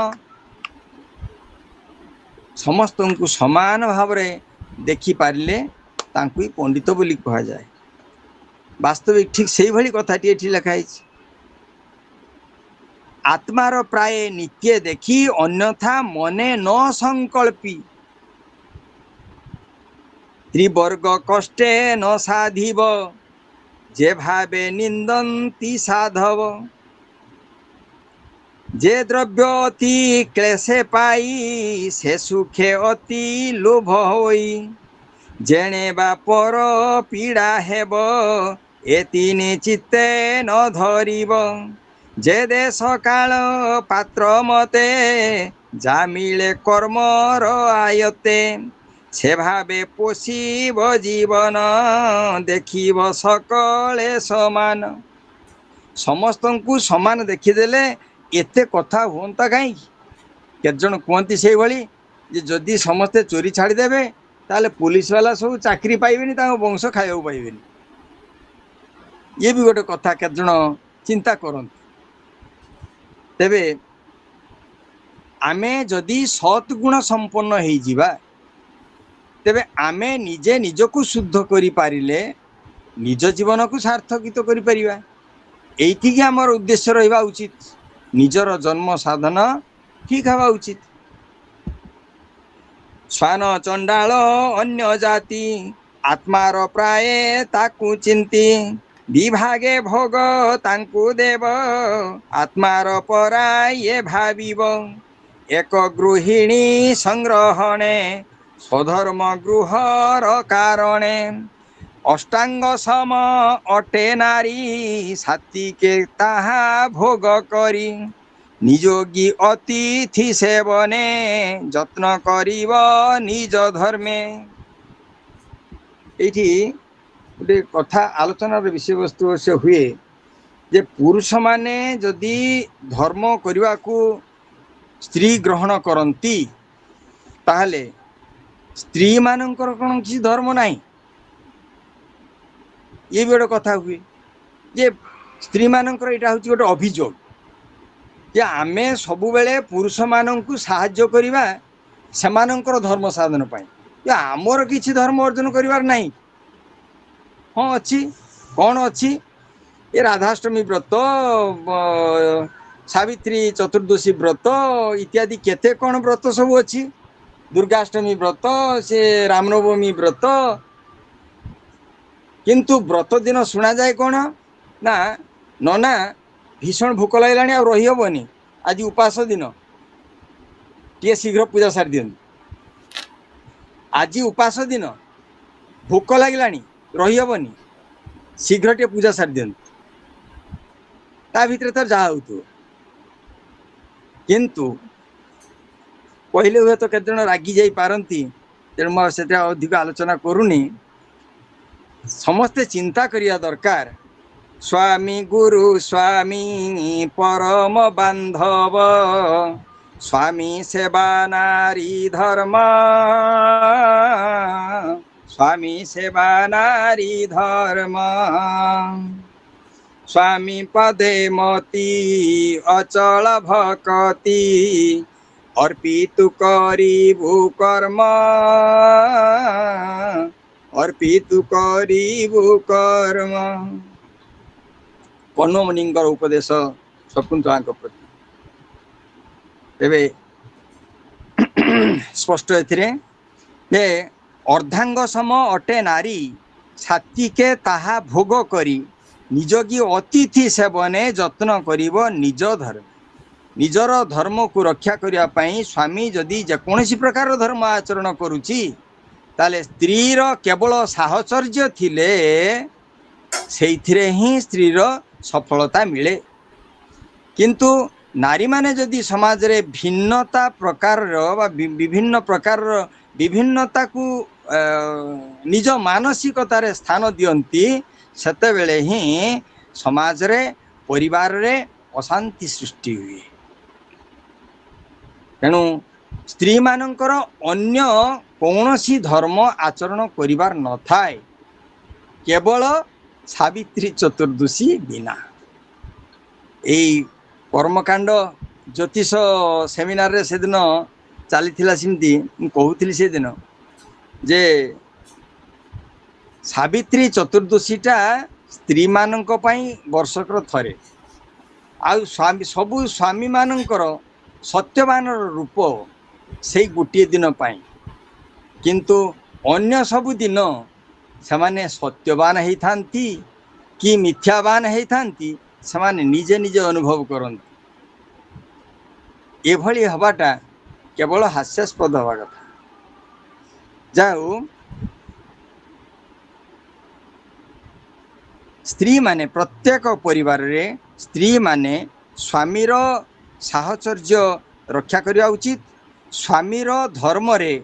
समस्त को समान भाव में देखि पारिले तांकु ही पंडित बोली कहा जाए वास्तविक ठीक से भली कथाटी एठी लिखाई आत्मार प्राय नित्य देखी अन्यथा मने न संकल्पी त्रिवर्ग कष्टे न साधिब जे भावे निंदन्ति साधव जे द्रव्य अति क्लेशे पाई से सुखे अति लोभ होई जेणे बा पर पीड़ा हेब एतिने चित्ते न धरिब जे देश काल पात्र मते जा मिले कर्मर आयते से भावे पोषिब जीवन देखिब सकले समान समस्त को समान देखीदेले एते कथा होता कहीं केतजन कहती से भली जे जदि समस्ते चोरी छाड़देवे ताले पुलिस वाला सब चाकरी पाइबेनी वंश खाइबा पाइबेनी ये भी गोटे कथा केतजन चिंता करते तेबे आमे जदि सत्गुण संपन्न हो जिबा तेबे आमे निजे निजको शुद्ध करि पारिले निज जीवन को सार्थकित करि परिबा एइठी कि हमर उद्देश्य रहिबा उचित निजर जन्म साधन ठीक हवा उचित स्वान चंडाल अन्य जाति आत्मार प्राय ताकू चिंती विभागे भोग तांकु देव आत्मार पराये भाविब एक गृहिणी संग्रहणे स्वधर्म गृहर कारणे अष्टांग सम अटे नारी सात्विके ताहा भोग करी निजोगी अतिथि सेवने जत्न करिब निज धर्मे एठी गोटे कथा आलोचनार विषय वस्तु से हुए जे पुरुष माने जदि धर्म करने को स्त्री ग्रहण करती ताहले स्त्री मानकर कौन किसी धर्म नहीं ये भी गोटे कथा हुए जे स्त्री मानकर यहाँ हूँ गोटे अभियोग जे आमे सबु बेले पुरुष माननकु साहाय्य करिबा सेमानंकर धर्म साधन पाई आमर किछि धर्म अर्जन करिवार नहीं हाँ अच्छी कौन अच्छी ये राधाष्टमी व्रत सावित्री चतुर्दशी व्रत इत्यादि केते कौन व्रत सब अच्छी दुर्गाष्टमी व्रत से रामनवमी व्रत किंतु व्रत दिन शुणा जाए कौन ना नना भीषण भोक लगे आ रही हेनी आज उपास दिन टे शीघ्र पूजा सारी दिं आज उपास दिन भोक लगे रही हेनी शीघ्र टे पूजा सारी दिं ता भितर तो जहाँ हो किंतु कहले हुए तो केते जन रागी जाई पारंती तेणु मैं से अधिक आलोचना करूनी समस्ते चिंता करिया दरकार स्वामी गुरु स्वामी परम बांधव स्वामी सेवा नारी धर्म स्वामी सेवा नारी धर्म स्वामी पदे मती अचल भक्ति अर्पितु करिबु कर्म अर्पितु करिबु कर्म कन्नमुनिंकर उपदेश शकुंतला प्रति तेरे स्पष्ट ए अर्धांग सम अटे नारी सात्विके ताहा भोग करी निजगी अतिथि सेवने जत्न करिब निज धर्म निजर धर्म को रक्षा करिया पई स्वामी जदि जेकोसी प्रकार धर्म आचरण करुची ताले स्त्रीर केवल साहचर्य थिले सेइथिरे ही स्त्रीर सफलता मिले किंतु नारी माने जदि समाज रे भिन्नता प्रकार विभिन्न प्रकार विभिन्नता को निज मानसिकता रे स्थान दियंती सेते बेले ही समाज रे परिवार रे अशांति सृष्टि हुए तेणु स्त्री मानकर अन्य कौनसी धर्म आचरण करिवार न थाए केवल सावित्री चतुर्दशी बिना एई कर्मकांड ज्योतिष सेमिनार रे से दिन चली सेमती कहूली से दिन जे सावित्री चतुर्दशीटा स्त्री मानक पई वर्षकर थरे आउ स्वामी सबु स्वामी मानकर सत्यवान रूप से गोटे दिन पाई किंतु अन्य सबु दिन से सत्यवान होती कि मिथ्यावान होती से निजे निजे अनुभव करती एभली हवाटा केवल हास्यास्पद हवा कथा जाऊ स्त्री माने प्रत्येक परिवार रे स्त्री माने स्वामीर साहचर्य रक्षा करिया उचित स्वामीर धर्म रे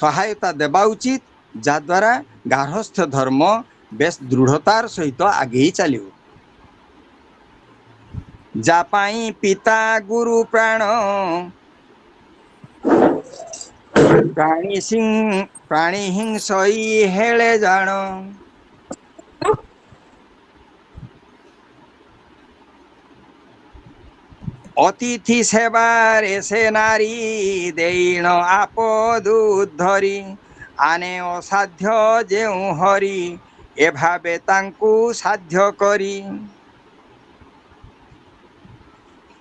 सहायता देवा उचित जद्वारा गार्हस्थ धर्म बेस दृढ़तार सहित आगे चलो जापाई पिता गुरु प्राण प्राणी हिंसई हेले जान अतिथि सेवारे से नारी देण आपद उद्धरी आने असाध्य जेउ हरि ए भावे तांकु साध्य करी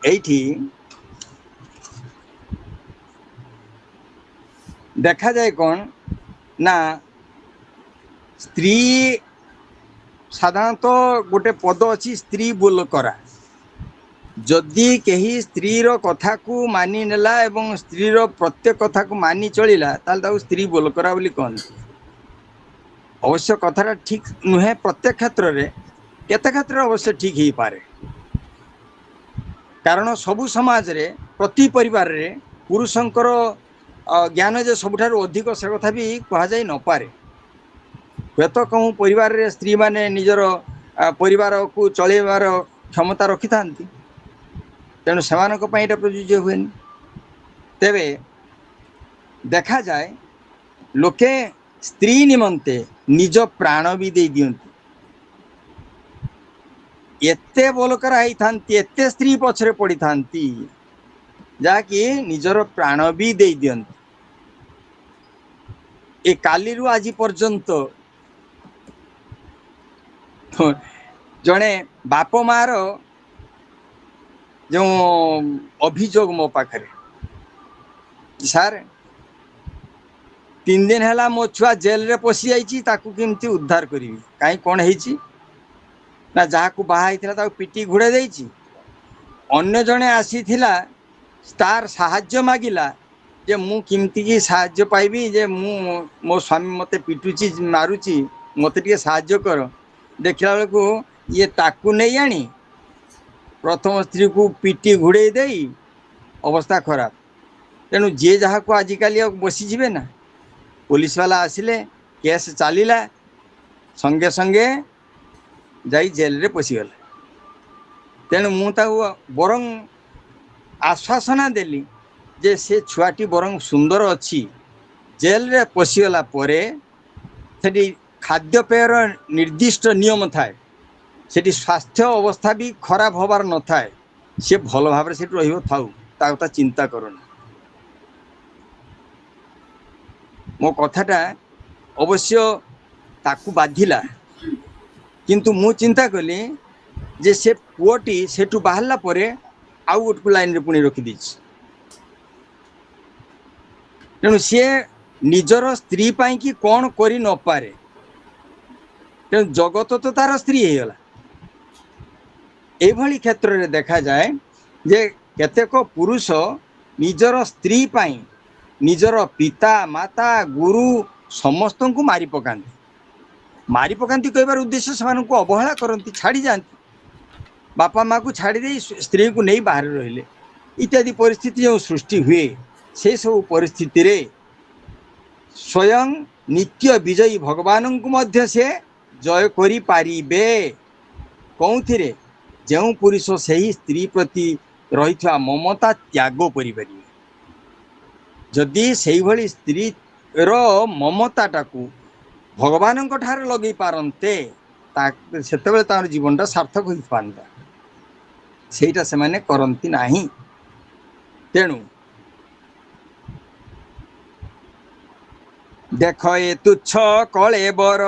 एठी देखा जाए कौन ना स्त्री साधारणतः गोटे पद अच्छी स्त्री बोल करा जदि कहीं स्त्री रो कथा को मानि नेला एवं स्त्री रो प्रत्येक कथा को मानि चलिला ताल ताऊ स्त्री बोल करा बोली कहते अवश्य कथाटा ठीक नुहे प्रत्येक क्षेत्र रे केते क्षेत्र अवश्य ठीक ही पारे कारण सबु समाज रे प्रति परिवार रे पुरुषंकर ज्ञान जे सबुठारु अधिक से कथा भी कहा जाई न पारे हुएत कहूँ परिवार रे स्त्री माने निजर परिवार को चलेबार क्षमता रखि थांती तेणु सेमानक पई एटा प्रयोज्य हुए तेबे देखा जाए लोके स्त्री निमंते निज प्राण भी दे दियंती एते बोलकर आई थांती एते स्त्री पछरे पड़ी थांती जाकि निजर प्राण भी दे दियंती ए काली रु आज पर्यंत जड़े बाप मार जो अभियोग मो पाखे सार 3 दिन है मो छुआ जेल रे पशि जाइए केमती उद्धार करी कहीं कौन है ना जहाँ को बाहा होता पिटी घोड़े देती अन्य जड़े आसी तार साहाय्य मागिला जे मु किमती की साहाय्य पाइबी जे मो स्वामी मते पिटुची मारुची मते टिके साहाय्य कर देखला बेलू ये ताकू नहीं आनी प्रथम स्त्री को पिटी घुड़े दे अवस्था खराब। तेणु जी जहाँ को आजिकल बसीजे ना पुलिस वाला आसिले केस चलला संगे संगे जाई जेल रे पशिगला। तेणु मुझे बरं आश्वासना देली जे से छुआटी बरं सुंदर अच्छी जेल रे पशिगला परे सेठी खाद्यपेयर निर्दिष्ट नियम थाए सेठी स्वास्थ्य अवस्था भी खराब होबार न थाए सी भल भाव से रही थाऊ ता कथा चिंता करना। मो कथाटा अवश्य ताकू बाधिला किंतु मु चिंता कली जे से पुओटी सेठू बाहरला परे आउ गोटकू लाइन रे पुणी रखी दीची। तेणु सी निजर स्त्री पाई कि कौन करी न पारे तेणु जगत तो तार स्त्री होगला। एभली क्षेत्र में देखा जाए जे केतेक पुरुष निजर स्त्री पाई निजर पिता माता गुरु समस्त को मारी पकाती कहबार उद्देश्य से अवहेला करती छाड़ी जाती बापा माँ को छाड़ी दे स्त्री को नहीं बाहर रहिले इत्यादि परिस्थिति जो सृष्टि हुए से सब परिस्थिति रे स्वयं नित्य विजयी भगवान को मध्य से जय करि पारिबे कौन थे जो पुरुष से ही स्त्री प्रति रही ममता त्याग करि जदि से भली स्त्री रो ममताटा को भगवान ठार लगे पारते से तार जीवनटा सार्थक हो पारता सेटा से माने करती नहीं। तेणु देख ए तुच्छ कले बर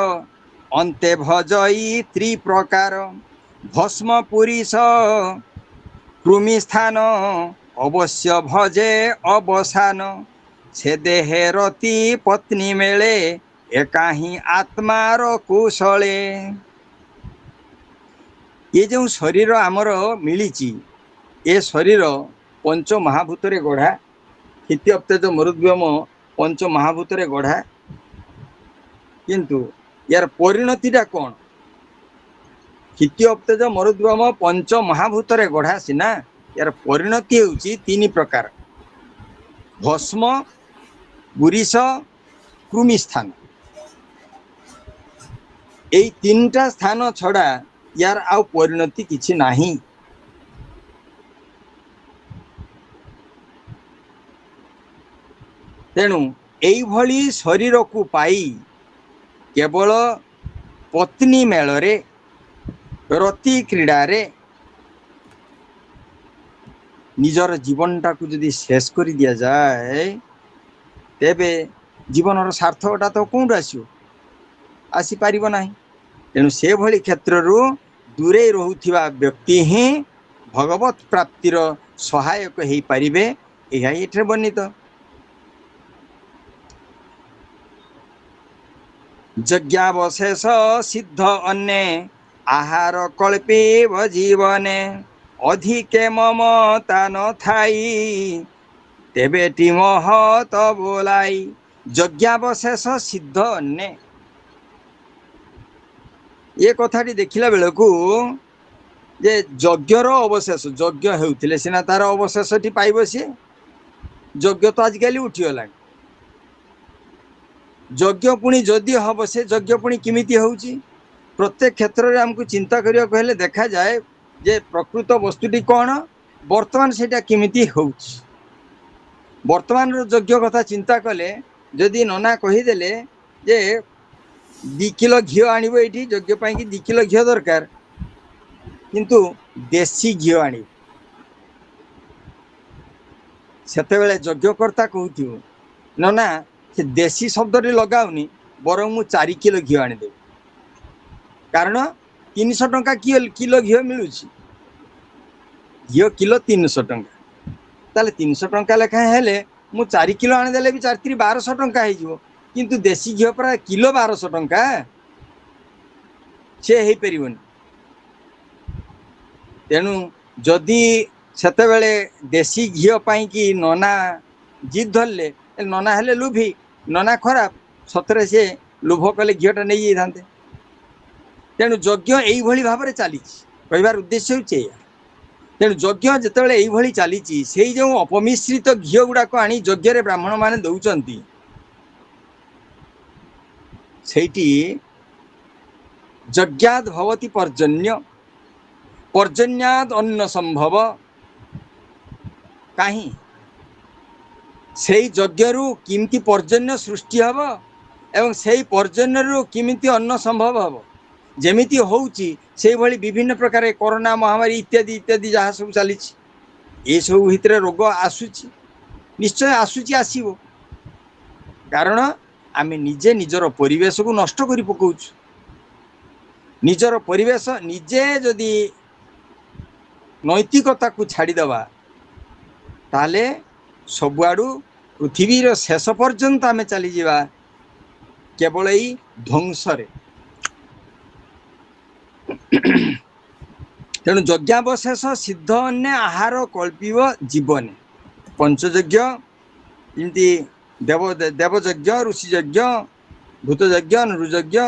अंते भजई त्रिप्रकार भस्म पुरीश कृमि स्थान अवश्य भजे अवसान से देहे रति पत्नी मेले एका ही आत्मार कुशले। ये जो शरीर आमर मिली ये शरीर पंच महाभूत गढ़ा हिति अप्तेज मरुद्गम पंच महाभूत गढ़ा किंतु यार परिणतिटा कौन हिति अप्तेज मरुद्गम पंच महाभूत गढ़ा सीना यार परिणति होउची तीन प्रकार भस्म बुरीश कृमि स्थान यही तीनटा स्थान छड़ा यार आउ परिणति किछि नाही। तेणु एई भली शरीर को पाई केवल पत्नी मेलरे रति क्रीड़ा रे निजर जीवनटा को जदि शेष कर दिया जाए तेबे जीवन सार्थकता तो कौन आसी पारिबो नाही। तेणु से भली क्षेत्र दूरे रहुथिबा व्यक्ति ही भगवत प्राप्तिर सहायक हो पारिबे एहा एठे वर्णित। यज्ञावशेष सिद्ध अन्य आहार कल्पेव जीवने अधिके ममता न थाई तेबेटी महत बोलाई यज्ञावशेष सिद्ध अन्य ये कथाटी देखिला बेलू जे यज्ञर अवशेष यज्ञ होउथिले सिना तार अवशेषटी पाइब सी यज्ञ तो आजिकल उठीगला यज्ञ पुणी जदि हम से यज्ञ पुणी किमिति होउची प्रत्येक क्षेत्र में आमको चिंता करिया कहले देखा जाए जे प्रकृत वस्तुटी कौन वर्तमान सेटा किमिति होउची वर्तमान यज्ञ कथा चिंता कले जदि नना कहीदेले जे 2 किलो घी आणिबो एठी यज्ञ पाई कि 2 किलो घी दरकार किंतु देसी घी आनी सेते बेले यज्ञकर्ता कहूथिबो नना से देसी शब्द लगाऊनी बरं मु 4 किलो घी आनीदेवी कारण 300 टंका किलो घी मिलूँ घी किलो 300 टंका ताले 300 टंका लेखा हेले मु 4 किलो आनीदेले भी 4 3 1200 टंका हो किंतु देसी घी पर किलो 1200 टंका से हो पारिबनी। तेणु जदि सेते बेले देसी घी पाई कि नना जिद धरले नना हेले लुभी नना खराब सतरे से लोभ कले घीटा नहीं जाते तेणु यज्ञ यही भाव में चली कहबार उद्देश्य होचे तेणु यज्ञ जितेबाला यही चली से जो अपमिश्रित घी गुड़ाक आनी यज्ञ ब्राह्मण मैंने दौरान सेठी यज्ञाद भवति पर्जन्य पर्जन्याद अन्न संभव कहीं से यज्ञ किमती पर्जन्य सृष्टि हम एवं से पर्जन्य किमिति अन्न संभव हम जमिति होउची से भली विभिन्न प्रकार कोरोना महामारी इत्यादि इत्यादि जहाँ सब चली ये सब भितर रोग आसूची निश्चय आसूची आसीबो कारण आमे निजे निजर परिवेश को नष्ट करि पकाउछु निजर परिवेश निजे जदि नैतिकता को छाड़ी दवा ताले सबुआडू पृथ्वीर शेष पर्यंत आमे चली जीवा केवल यही ध्वंस तेणु यज्ञावशेष सिद्ध अन्य आहार कल्पिव जीवन पंचयज्ञ इमती देवयज्ञ ऋषियज्ञ भूतयज्ञ नृयज्ञ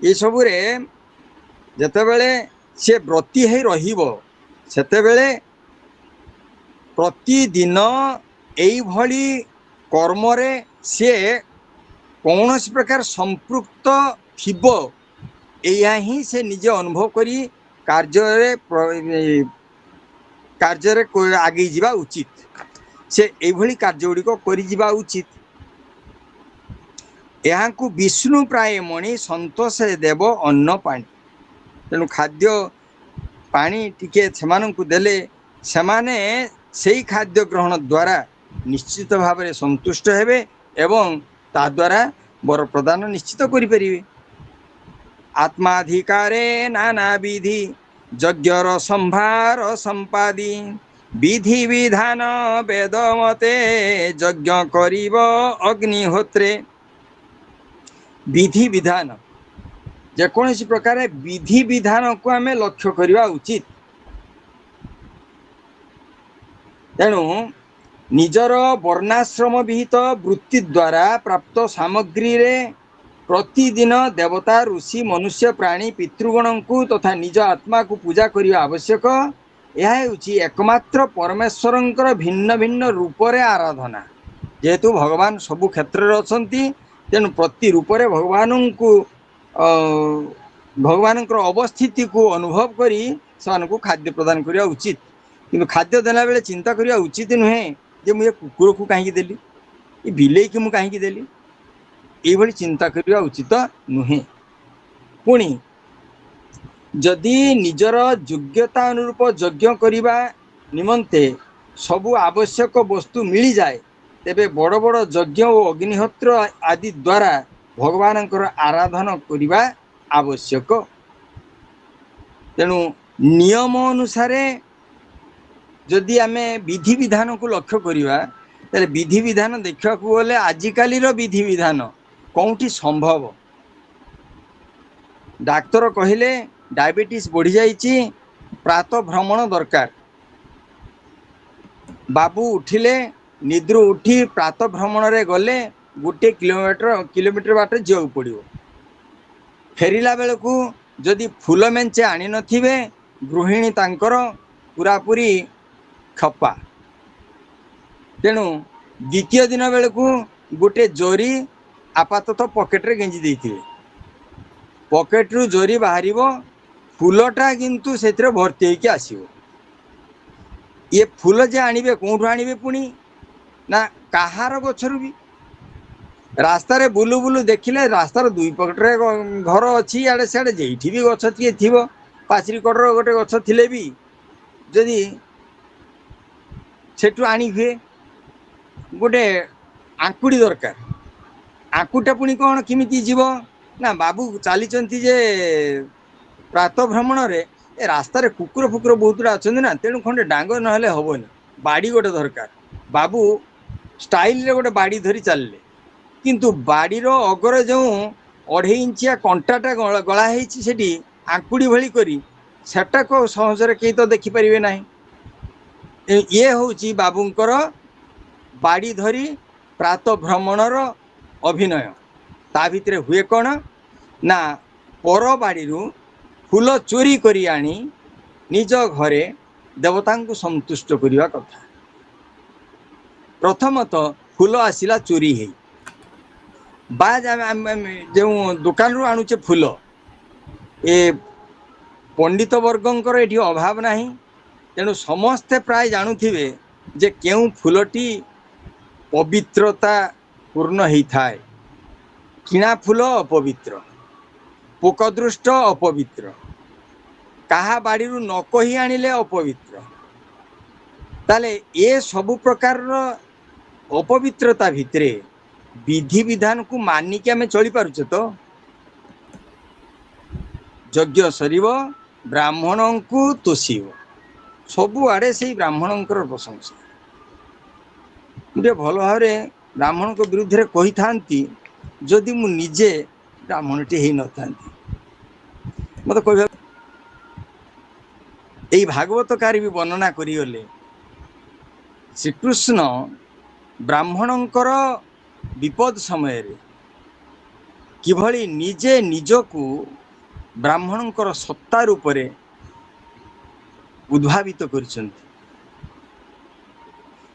ये सबुरे जेतेबेले से व्रती है रहिबो सेतेबेले प्रतिदिन एई भली कर्मरे से कौन प्रकार संपृक्त थिबो एया ही से निजे अनुभव करी कार्य आगे जीवा उचित से एभली कार्य गुड़िक करी जीवा उचित यहाँ को विष्णु प्राय मणि संतोष देव अन्न पानी तेणु खाद्य पानी टिके सेमानंकु देले सेमाने सेई खाद्य ग्रहण द्वारा निश्चित भाव में संतुष्ट हेबे एवं ता द्वारा वर प्रदान निश्चित करि परिबे आत्माधिकारे नाना विधि यज्ञर संभार संपादी विधि विधान वेद मते यज्ञ करिब अग्निहोत्रे विधि विधान जेकोसी प्रकार विधि विधान को आम लक्ष्य करवा उचित तेणु निजर वर्णाश्रम विहित वृत्ति द्वारा प्राप्त सामग्री रे प्रतिदिन देवता ऋषि मनुष्य प्राणी पितृगण को तथा निज आत्मा को पूजा करने आवश्यक यह एकमात्र परमेश्वर भिन्न भिन्न रूप रे आराधना जेहेतु भगवान सबु क्षेत्र में अच्छा तेणु प्रति रूप रे भगवान को भगवान अवस्थिति को अनुभव करी से खाद्य प्रदान करने उचित किंतु खाद्य देला बेले चिंता करने उचित नुहे जे मुझे कुकुर को कहीं देली ये बिलेई की मुझे कहीं देली ये चिंता करने उचित नुहे पुणी जदि निजर योग्यता अनुरूप यज्ञ करने निमंते सबु आवश्यक वस्तु मिल जाए तेबे बड़ बड़ यज्ञ और अग्निहोत्र आदि द्वारा भगवान आराधना करने आवश्यक तेणु नियम अनुसार जदि आम विधि विधान को लक्ष्य करवा तेरे विधि विधान देखा गले आजिकाली विधि विधान कौटी संभव डाक्तर कहले डायबिटीज बढ़ी जाइए प्रातः भ्रमण दरकार बाबू उठिले निद्र उठी प्रातः भ्रमण रे गले गोटे किलोमीटर बाट जाऊ पड़ो फेरिला बेलू जदि फूल मेंचे आनी नथिबे गृहिणी तांकर पूरापूरी खपा तेणु द्वितीय दिन बेलू गोटे जोरी आपाततः पकेट रे गेंजी देथिबे पकेट रु जोरी बाहर फूलटा किंतु से भर्ती होकर आसो ये फूल जे आणवे कौटू आणवे पुणी ना कहार गचरू भी रास्तार बुलू बुलू देखिले रास्तार दुई पकेट्रे घर अच्छी इे सियाड़े जेठी भी गछ टे थी पाचरी कड़र गोटे गछ थिले भी जदि सेठू आनी हुए गोटे आंकुड़ी दरकार आंकुटा पुणी कौन किमिति जीव ना बाबू चली जे प्रातः भ्रमण रे ए रास्तार कुकुर फुकुर बहुत गुड़ा अच्छा ना तेणु खंडे डांग ना हेबनी बाड़ी गोटे दरकार बाबू स्टाइल रे गोटे बाड़ी धरी चलले किंतु बाड़ीर अगर जो 2.5 इंचिया कंटाटा गला से आंकुड़ी भली करी सेटा को सहजरे कहीं तो देखिपारे ना ये हूँ बाबूंकर बाड़ी धरी प्रातः भ्रमणर अभिनय ता भितर हुए कौन ना पर बाड़ी फूल चोरी करी आनी निज घरे देवता को संतुष्ट करने कथा। प्रथमतः फूल आसला चोरी है बाज जो दुकान रू आणुचे फूल ए पंडित वर्गंकर ये अभाव नहीं तेणु समस्ते प्राय जानुथिबे जे केउ फूलटी पवित्रता पूर्ण होता है। किणा फूल अपवित्र, पोकदृष्ट अपवित्र, कहा बाड़ी न कही आनिले अपवित्र। ताले ये सबु प्रकार अपवित्रता भितरे विधि विधान को मानिक आम चली पारुचे तो यज्ञ सरीब ब्राह्मण को तोषिब सबु आड़े से ब्राह्मणंकर प्रशंसा गोटे भल भाव ब्राह्मण को विरुद्ध में कही था जदि मु निजे ब्राह्मणटी हो न था मत कह भागवतकार भी वर्णना करिगले श्रीकृष्ण ब्राह्मणंकर विपद समय किभली निजे निजकू ब्राह्मणंकर सत्ता रूप में उद्भावित कर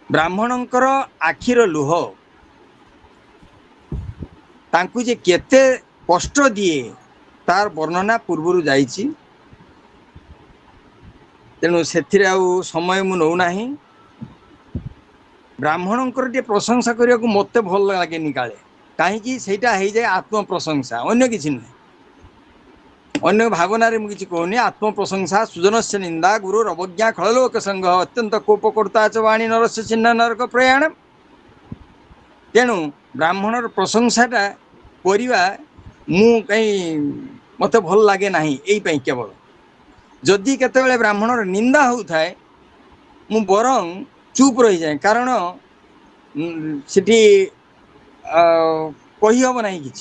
ब्राह्मणंकर आखिर लुह तांकु जे केते कष्ट दिए तार वर्णना पूर्वर जाइछि तेणु से समय मु नौ नाही। ब्राह्मणंकर टे प्रशंसा करने को मत भल लगे काले कहीं सेटा हो जाए आत्म प्रशंसा अन्य किसी नुहे अन्य भावना मुझे कहूनी आत्म प्रशंसा सुजन से निंदा गुरु अवज्ञा खलोक संघ अत्यंत कोपकर्ता च वाणी नरस्य चिन्ह नरक प्रयाण। तेणु ब्राह्मणर प्रशंसाटा करवा मु कहीं मत भल लगे ना यही केवल जदि केतबेले ब्राह्मणर निंदा होता है मु बरं चुप रही जाए कारण सिटी कही हम ना कि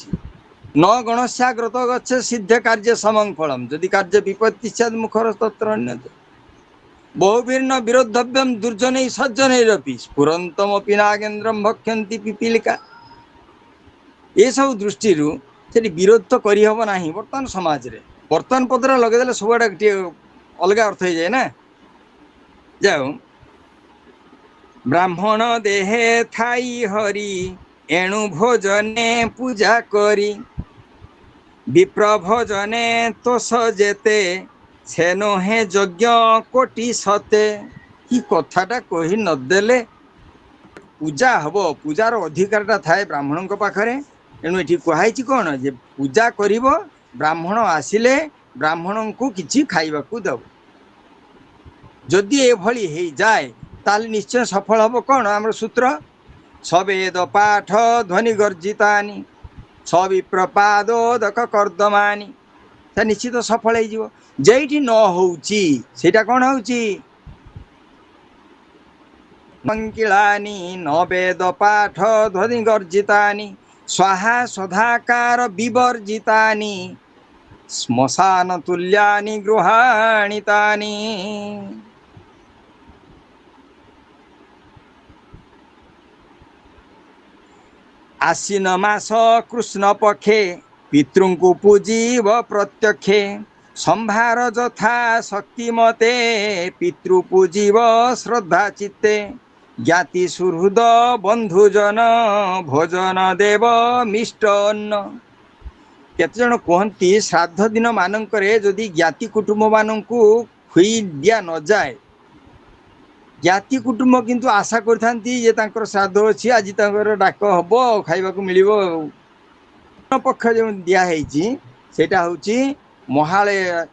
न गणस्याग्रत गच्छे सिद्ध कार्य समं फलम जदि कार्य विपत्ति सद मुखर तत्र बहुवीर्ण विरोधव्यम दुर्जन सज्जन स्फुरंतमपि नागेन्द्रम भक्षन्ति पिपीलिका ये सब दृष्टि से विरोध तो करहब ना बर्तमान समाज रे बर्तमान पदर लगेदे सब अलग अर्थ हो जाए ना। जाओ ब्राह्मण देहे थाई हरि एणु भोजने पूजा करी विप्र भोजने तो सजेते छेनो हे यज्ञ कोटि सते कि कथाटा कही नदेले पूजा हम पूजार अधिकारटा थाए ब्राह्मण पाखरे एणु ये कहुई कौन जे पूजा करिब ब्राह्मण आसिले ब्राह्मण को किछि खाइबा को दब जदि एभली हो जाए ताल निश्चय सफल हम कौन आम सूत्र सवेद पाठ ध्वनि गर्जितानि सविप्रपादोदक कर्दमानि ता निश्चित सफल हो जेठी न होउची सेटा कौन होउची मंकिलानि न वेद पाठ ध्वनि गर्जितानि स्वाहा सदाकार विवर्जितानि श्मशान तुल्यानि गृहाणितानि। आश्विन मास कृष्ण पक्षे पितृंकु पूजीव प्रत्यक्षे संभार यथा शक्ति मते पितृ पूजीव श्रद्धा चित्ते ज्ञाति सुहृद बंधुजन भोजन देव मिष्टान्न। केतजन कहती श्राद्ध दिन मानकरे जदि ज्ञाति कुटुंब मानकु खुई दिया न जाए ज्ञाति कुटुंब किंतु आशा कर श्राद्ध अच्छी आज डाक हम खाइबा को मिलिबो पक्ष जो दिखाई सेटा हूँ महालय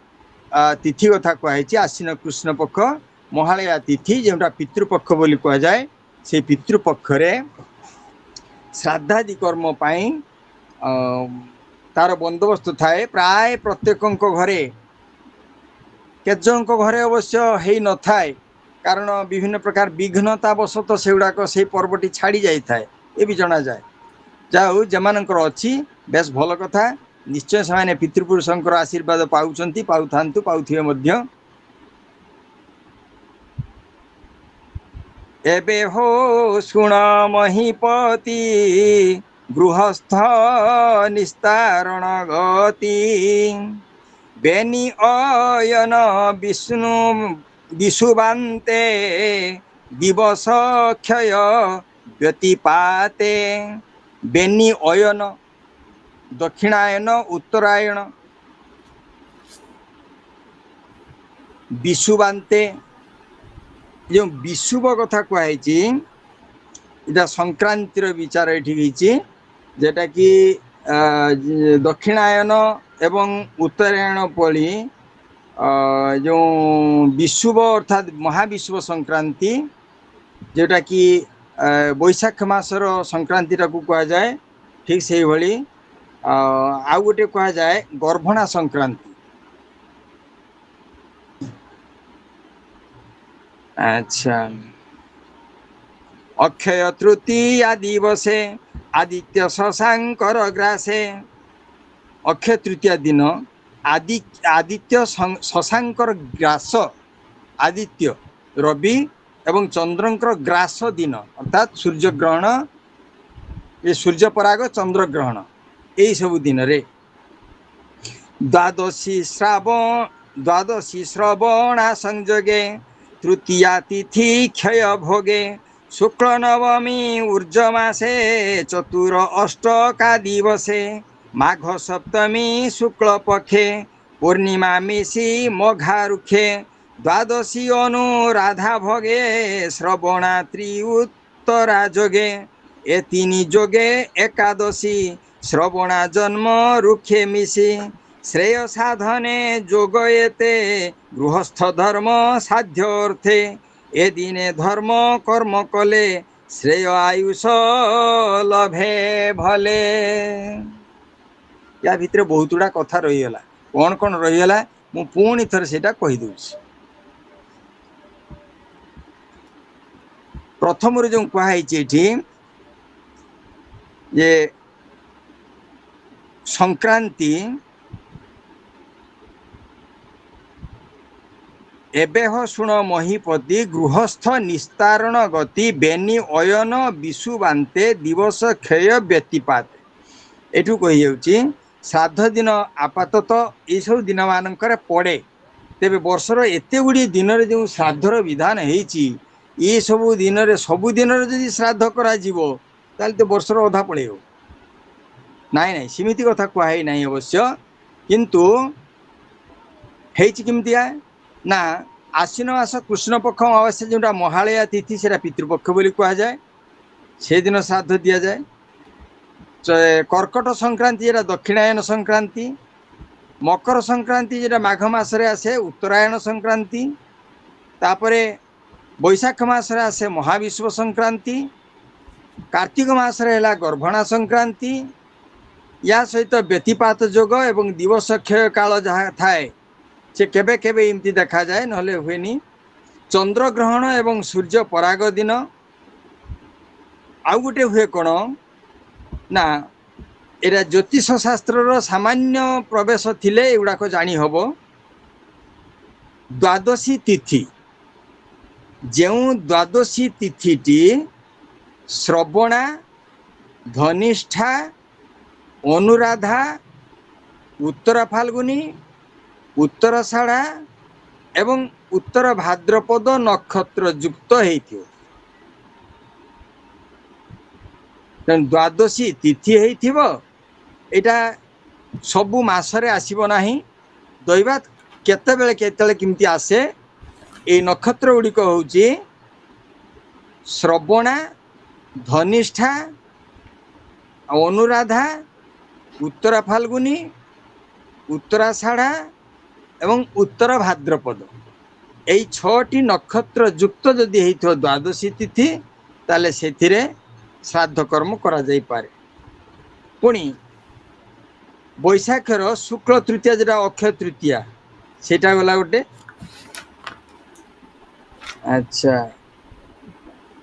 तिथि कथा कहुई आश्विन कृष्ण पक्ष महालया तिथि जोटा पितृपक्ष बोली कह जाए से पितृपक्ष श्राद्धादि कर्म पाई तार बंदोबस्त थाए प्राय प्रत्येक घरे केतजन घरे अवश्य हो न थाए कारण विभिन्न प्रकार विघ्नता वशत से गुड़ाक से पर्वटी छाड़ी जाए ये भी जना जाए जाऊ जमानकर अच्छी बेस भल कथा निश्चय से पितृपुरुषंकर आशीर्वाद पाउछंती पाउथांतु पाउथिबे मध्य। एबे हो शुण महीपति गृहस्थ निस्तारण गति बेनी अयन विष्णु विषुवान्ते दिवस क्षय व्यतिपाते। बेनी अयन दक्षिणायन उत्तरायण विषुवान्ते जो विषुव कथा कहुई इटा संक्रांतिर विचार ये जेटा कि दक्षिणायन एवं उत्तरायण पड़ी जो विषुव अर्थात महाविषुव संक्रांति जोटा कि बैशाख मासर संक्रांति कह जाए ठीक से भली आउ गोटे कह जाए गर्भणा संक्रांति। अच्छा अक्षय तृतीया दिवसे आदित्य शशांकर ग्रासे। अक्षय तृतीया दिन आदित्य शशांकर ग्रास आदित्य रवि एवं चंद्रंकर ग्रास दिन अर्थात सूर्य ग्रहण ये सूर्य पराग चंद्र ग्रहण यही सब दिन रे द्वादशी श्रवणा संयोगे तृतीया तिथि क्षय भोगे शुक्ल नवमी ऊर्जमासे चतुर अष्टका दिवसे माघ सप्तमी शुक्ल पक्षे पूर्णिमा मिशी मघा रुखे द्वादशी अनुराधा भोगे श्रवणा त्रिउत्तरा जोगे ए तीन जोगे एकादशी श्रवणा जन्म रुखे मिशी श्रेय साधने जोगयते गृहस्थ धर्म साध्य अर्थे ए दिने धर्म कर्म कले श्रेय आयुष लभे भले। या भितर बहुत गुड़ा कथा रहीगला कौन कौन रहीगला मु पुणी थर सेटा कहि दूछि। प्रथम जो कहुई ये संक्रांति एबे हो शुण महीपति गृहस्थ निस्तारण गति बेनी अयन विषुवान्ते दिवस क्षय व्यतिपात। एठू कही जाउची श्राद्ध दिन आपातत ये सब दिन मानकर पड़े तेबे वर्षर एते गुड़ी दिन रे जो श्राद्धर विधान होईची ये सब दिन रे सबु दिन रे जदि श्राद्ध करा जीवो ताले तो वर्षर अधा पड़ेयो नाई नाई सिमिति कथा कहाई नाई अवश्य किंतु हेईची किमतिया ना आश्विन मास कृष्ण पक्ष अमावास्या जोटा महालया तिथि से पितृपक्ष बोली कह जाए से दिन श्राद्ध दि जाए। कर्कट संक्रांति जेटा दक्षिणायन संक्रांति मकर संक्रांति जेटा माघ मासरे आसे उत्तरायण संक्रांति तापरे बैशाख मासरे आसे महाविश्व संक्रांति कार्तिक मासरे हैला गर्भणा संक्रांति या सहित व्यतिपात जोग एवं दिवस क्षय काल जहाँ थाए से केबे केबे इमती देखा जाए नहले हुएनी चंद्र ग्रहण एवं सूर्य पराग दिन आउ गोटे हुए कौन ना एरा ज्योतिष शास्त्र सामान्य प्रवेश थिले एगुड़ाक जानी हबो। द्वादशी तिथि जो द्वादशी तिथिटी श्रवणा धनिष्ठा अनुराधा उत्तर फाल्गुनी उत्तराषाढ़ा एवं उत्तर भाद्रपद नक्षत्र युक्त हेइथियो द्वादशी तिथि हेइथिबो एटा सबु मासरे आसीबो नाही दैवात केतेबेले केतेले किमती आसे ए नक्षत्र गुड़िक होउची श्रवणा धनिष्ठा अनुराधा उत्तर फाल्गुनी उत्तराषाढ़ा एवं उत्तर भाद्रपद यही छटी नक्षत्र युक्त जदि हेइथो द्वादशी तिथि ताले सेथिरे श्राद्ध कर्म करा जाई पारे। पुणी बैशाखर शुक्ल तृतीया जेटा अक्षय तृतीया सेटा गला गोटे। अच्छा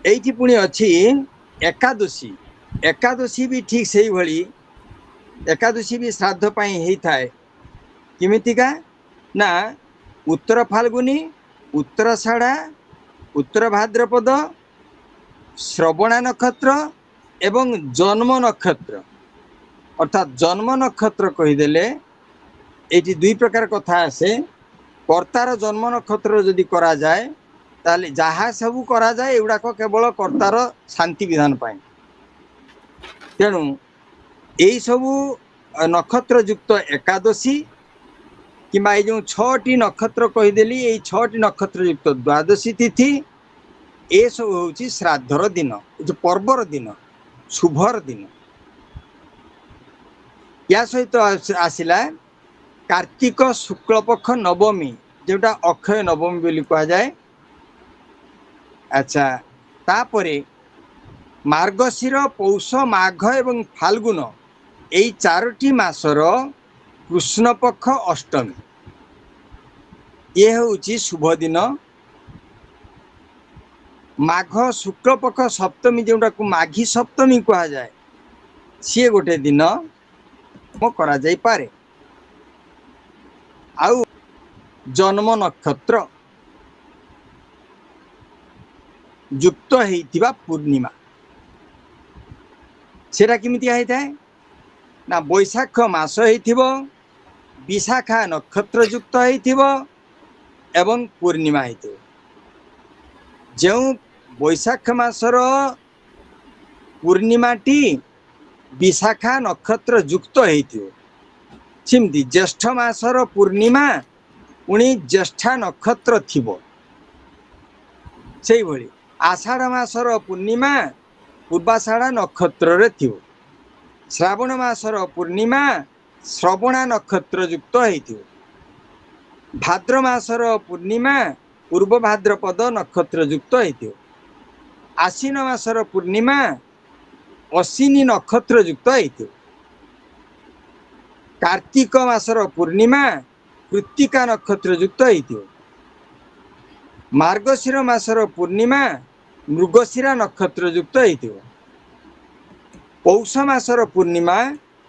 एइथि पुणी अछि एकादशी एकादशी भी ठीक से भली एकादशी भी श्राद्ध पाई हेई थाए किमितिका ना उत्तर फाल्गुनी उत्तराषाढ़ा उत्तर भाद्रपद श्रवणा नक्षत्र एवं जन्म नक्षत्र अर्थात जन्म नक्षत्र कहीदेले ये दुई प्रकार कथा आसे कर्तार जन्म नक्षत्र जदि करा जाए ताले जहाँ सबू करा जाए एगुड़ाक केवल कर्तार शांति विधान पाए तेणु यही सबू नक्षत्र युक्त एकादशी कि जो 6टी नक्षत्र कहीदेली ये 6टी नक्षत्र युक्त द्वादशी तिथि ये सब हूँ श्राद्धर दिन जो पर्वर दिन शुभर दिन या सहित आसला कार्तिक शुक्ल पक्ष नवमी जोटा अक्षय नवमी बोली कहा जाए। अच्छा तापरे मार्गशीर पौष माघ एवं फाल्गुन यही 4टी मासर कृष्ण पक्ष अष्टमी ये हूँ शुभ दिन। माघ शुक्ल पक्ष सप्तमी जोटा को माघी सप्तमी कहा जाए सी गोटे दिन करा जाई पारे। आउ जन्म नक्षत्र युक्त होइतिबा पूर्णिमा सेटा किमिति होइथाय ना बैशाख मास होइथिबो विशाखा नक्षत्र युक्त होइथिबो एवं पूर्णिमा होइथिबो जो बैशाख मासर पूर्णिमाटी विशाखा नक्षत्र युक्त होइथिबो सेमती ज्येष्ठ मासर पूर्णिमा पुणी ज्येष्ठा नक्षत्र थिबो से भली आषाढ़ मासर पूर्णिमा पूर्वाषाढ़ नक्षत्र रे थिबो श्रावण मासर पूर्णिमा श्रवणा नक्षत्र युक्त होइथिबो भाद्र मासर पूर्णिमा पूर्व भाद्रपद नक्षत्र युक्त होइथिबो आश्विन मासर पूर्णिमा अश्विनी नक्षत्र युक्त होइथिबो कार्तिक मासर पूर्णिमा कृत्तिका नक्षत्र युक्त होइथिबो मार्गशीर मासर पूर्णिमा मृगशिरा नक्षत्र युक्त होइथिबो पौष मासर पूर्णिमा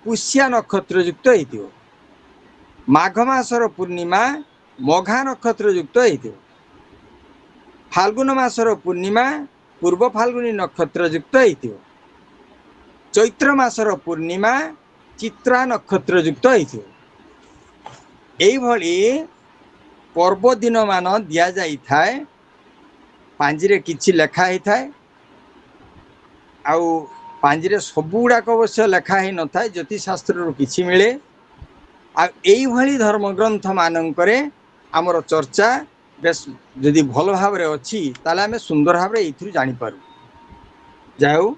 पुष्या नक्षत्र युक्त होइथिबो माघ मासर पूर्णिमा मघा नक्षत्र युक्त होइथिबो फाल्गुन मासर पूर्णिमा पूर्व फाल्गुनी नक्षत्र युक्त होइथिबो चैत्र मासर पूर्णिमा चित्रा नक्षत्र युक्त होइथिबो एई भली पर्व दिन मान दिया जाई थाए पांजिरे किछि लेखा ही थाए आउ पांजिरे सबु गुड़ाक अवश्य लेखा ही न थाए ज्योतिष शास्त्र किछि मिले आ एई भली धर्म ग्रंथ मानकरे आमर चर्चा बेस जदि भल भाव रे अछि ताले आमे सुंदर भाव रे एथुरु जानि पारु जाऊ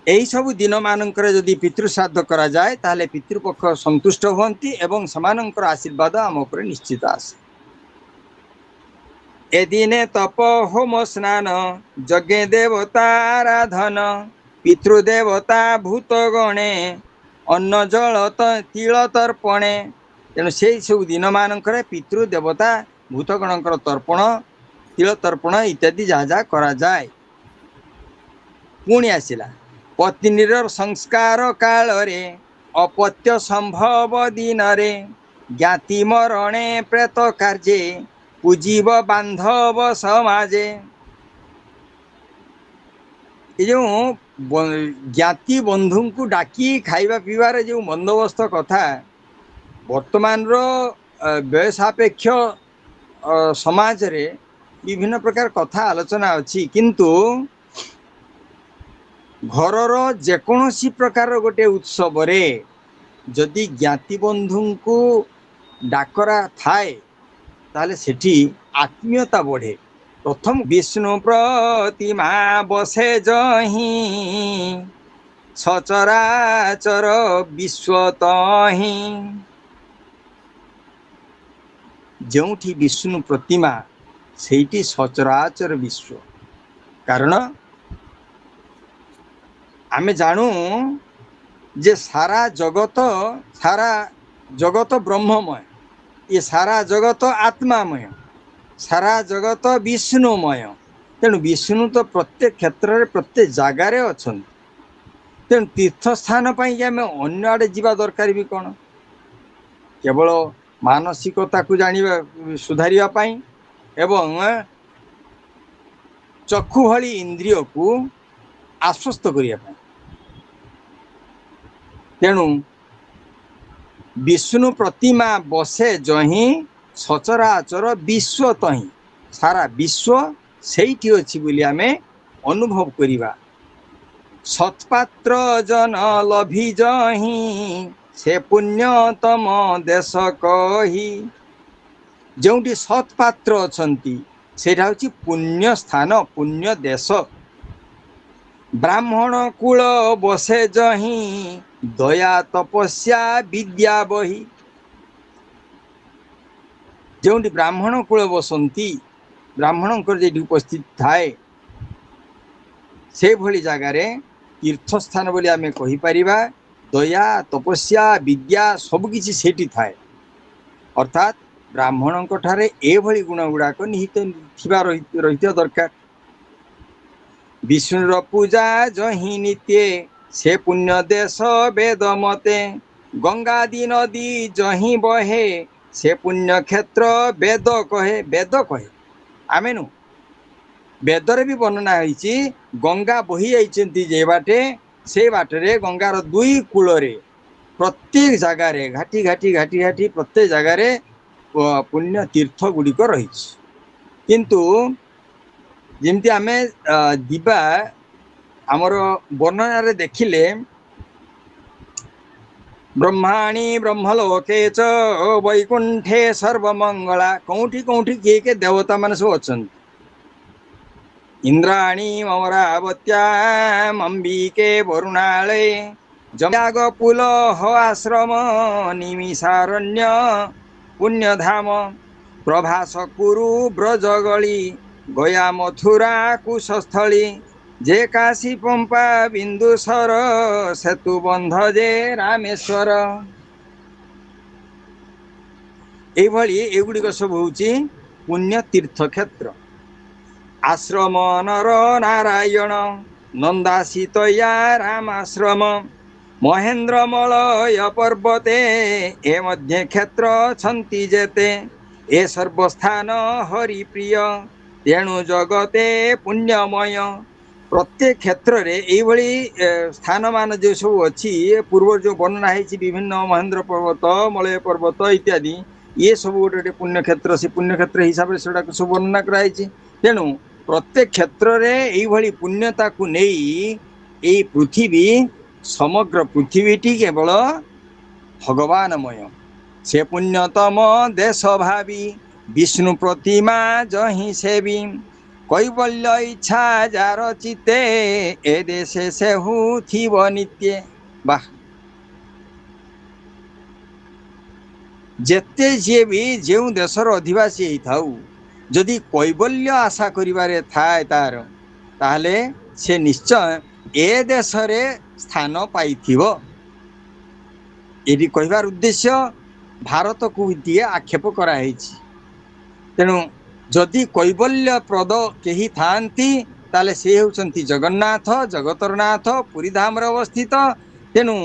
यही सब दिन मानकर जदि पितृश्राद्ध करा जाए ताहले पितृपक्ष संतुष्ट होती एवं समानंकर आशीर्वाद आम उपर निश्चित आसे। ए दिने तप होम स्नान यज्ञ देवता आराधन पितृदेवता भूत गणे अन्न जल तिल तर्पणे तेणु से सब दिन मानकर पितृदेवता भूतगणकर तर्पण तिल तर्पण इत्यादि जहाँ जहाँ करा जाए। पुणी आसिला पत्नीर संस्कार काल रे अपत्य संभव दिन रे ज्ञाति मरणे प्रेत कार्ये पूजीव बांधव समाजे जो ज्ञाति बंधु को डाकी खाइबा पीबार जो बंदोबस्त कथा वर्तमान व्यय सापेक्ष समाज रे विभिन्न प्रकार कथा आलोचना अच्छी किंतु घरर जेकोसी प्रकार गोटे उत्सव रे जदि ज्ञाति बंधु को डाकरा थाए ताले सेठी आत्मीयता बढ़े। प्रथम विष्णु प्रतिमा बसे जही सचराचर विश्वतही जोठी विष्णु प्रतिमा सेठी सचराचर विश्व कारण आमे जानू जे सारा जगत ब्रह्ममय ये सारा जगत आत्मामय सारा जगत विष्णुमय तेणु विष्णु तो प्रत्येक क्षेत्र में प्रत्येक जगार अच्छा तेणु तीर्थ स्थान पर आम अन्य आड़े जावा दरकार भी कौन केवल मानसिकता को जानिबा सुधारिया एवं चक्षु भली इंद्रिय को आश्वस्त करने तेणु विष्णु प्रतिमा बसे जहीं सचराचर विश्व तहीं सारा विश्व सेठी अछि बोली आमे अनुभव करिबा। सत्पात्र जन लभी जहीं से पुण्यतम देश कही। जोंटी सत्पात्र अछंती सेटा होची पुण्य स्थान पुण्य देश। ब्राह्मण कूल बसे जहीं दया तपस्या विद्या बही। जोंटी ब्राह्मण कूल बसंती ब्राह्मणंकर जेठी उपस्थित थाए से भली जगार तीर्थ स्थान बोली आमे कहि परिबा। दया तपस्या विद्या सबकिछि सेठी थाए। अर्थात ब्राह्मणंक ठारे एभली गुण गुड़ाक निहित थिबा रहित दरकार। विष्णुर पूजा जहीं नित्य से पुण्य देश वेद मते। गंगादि नदी जहीं बहे से पुण्य क्षेत्र वेद कहे। वेद कहे आमे नु वेदरे भी वर्णना होईची गंगा बही जाइछंती जे बाटे से बाटरे गंगार दुई कूलरे प्रत्येक जगार घाटी घाटी घाटी घाटी प्रत्येक जगार पुण्य तीर्थ गुड़िक रही। किंतु जमती आमे दिबा आमर वर्णना रे देखिले ब्रह्माणी ब्रह्मलोके च वैकुंठे सर्वमंगला कौठी कौठी के देवता मान सब अछंती। इंद्राणी अमरावत्याम अंबिके वरुणालय जम्यागपुल हो आश्रम निमिषारण्य पुण्यधाम प्रभास कुरु ब्रजगली गया मथुरा कुशस्थली जे काशी पंपा बिंदुसर सेतु बंध जे रामेश्वर। एभली एगुड़िक सब होची पुण्य तीर्थ क्षेत्र। आश्रम नर नारायण नंदासीतया रामाश्रम महेन्द्रमलय पर्वते ए मध्य क्षेत्र छंती जेते ए सर्वस्थान हरिप्रिय तेणु जगते पुण्यमय। प्रत्येक क्षेत्र रे एभली स्थान मान जो सब अच्छी पूर्व जो वर्णना है विभिन्न महेंद्र पर्वत मलय पर्वत इत्यादि ये सब गोटे पुण्य क्षेत्र से पुण्य क्षेत्र हिसाब से सब वर्णना कराई। तेणु प्रत्येक क्षेत्र रे एभली पुण्यता को नहीं ए पृथ्वी समग्र पृथ्वीटी केवल भगवानमय। से पुण्यतम देश भावी विष्णु प्रतिमा जहीं सेवी कैवल्य इच्छा जार चिते ए देशे से थिब नित्य। वाह जेते जे भी जो देशर अधिवासी होता जदि कैवल्य आशा करिबारे थाए तार ताहले से निश्चय ए देश रे स्थान पाइथिबो। एटी कहबार उद्देश्य भारत को दिए आक्षेप कराइछि। तेणु जदि कैवल्य प्रद केही थांती ताले से होचंती जगन्नाथ जगतर नाथ पुरी धाम रे अवस्थित। तेणु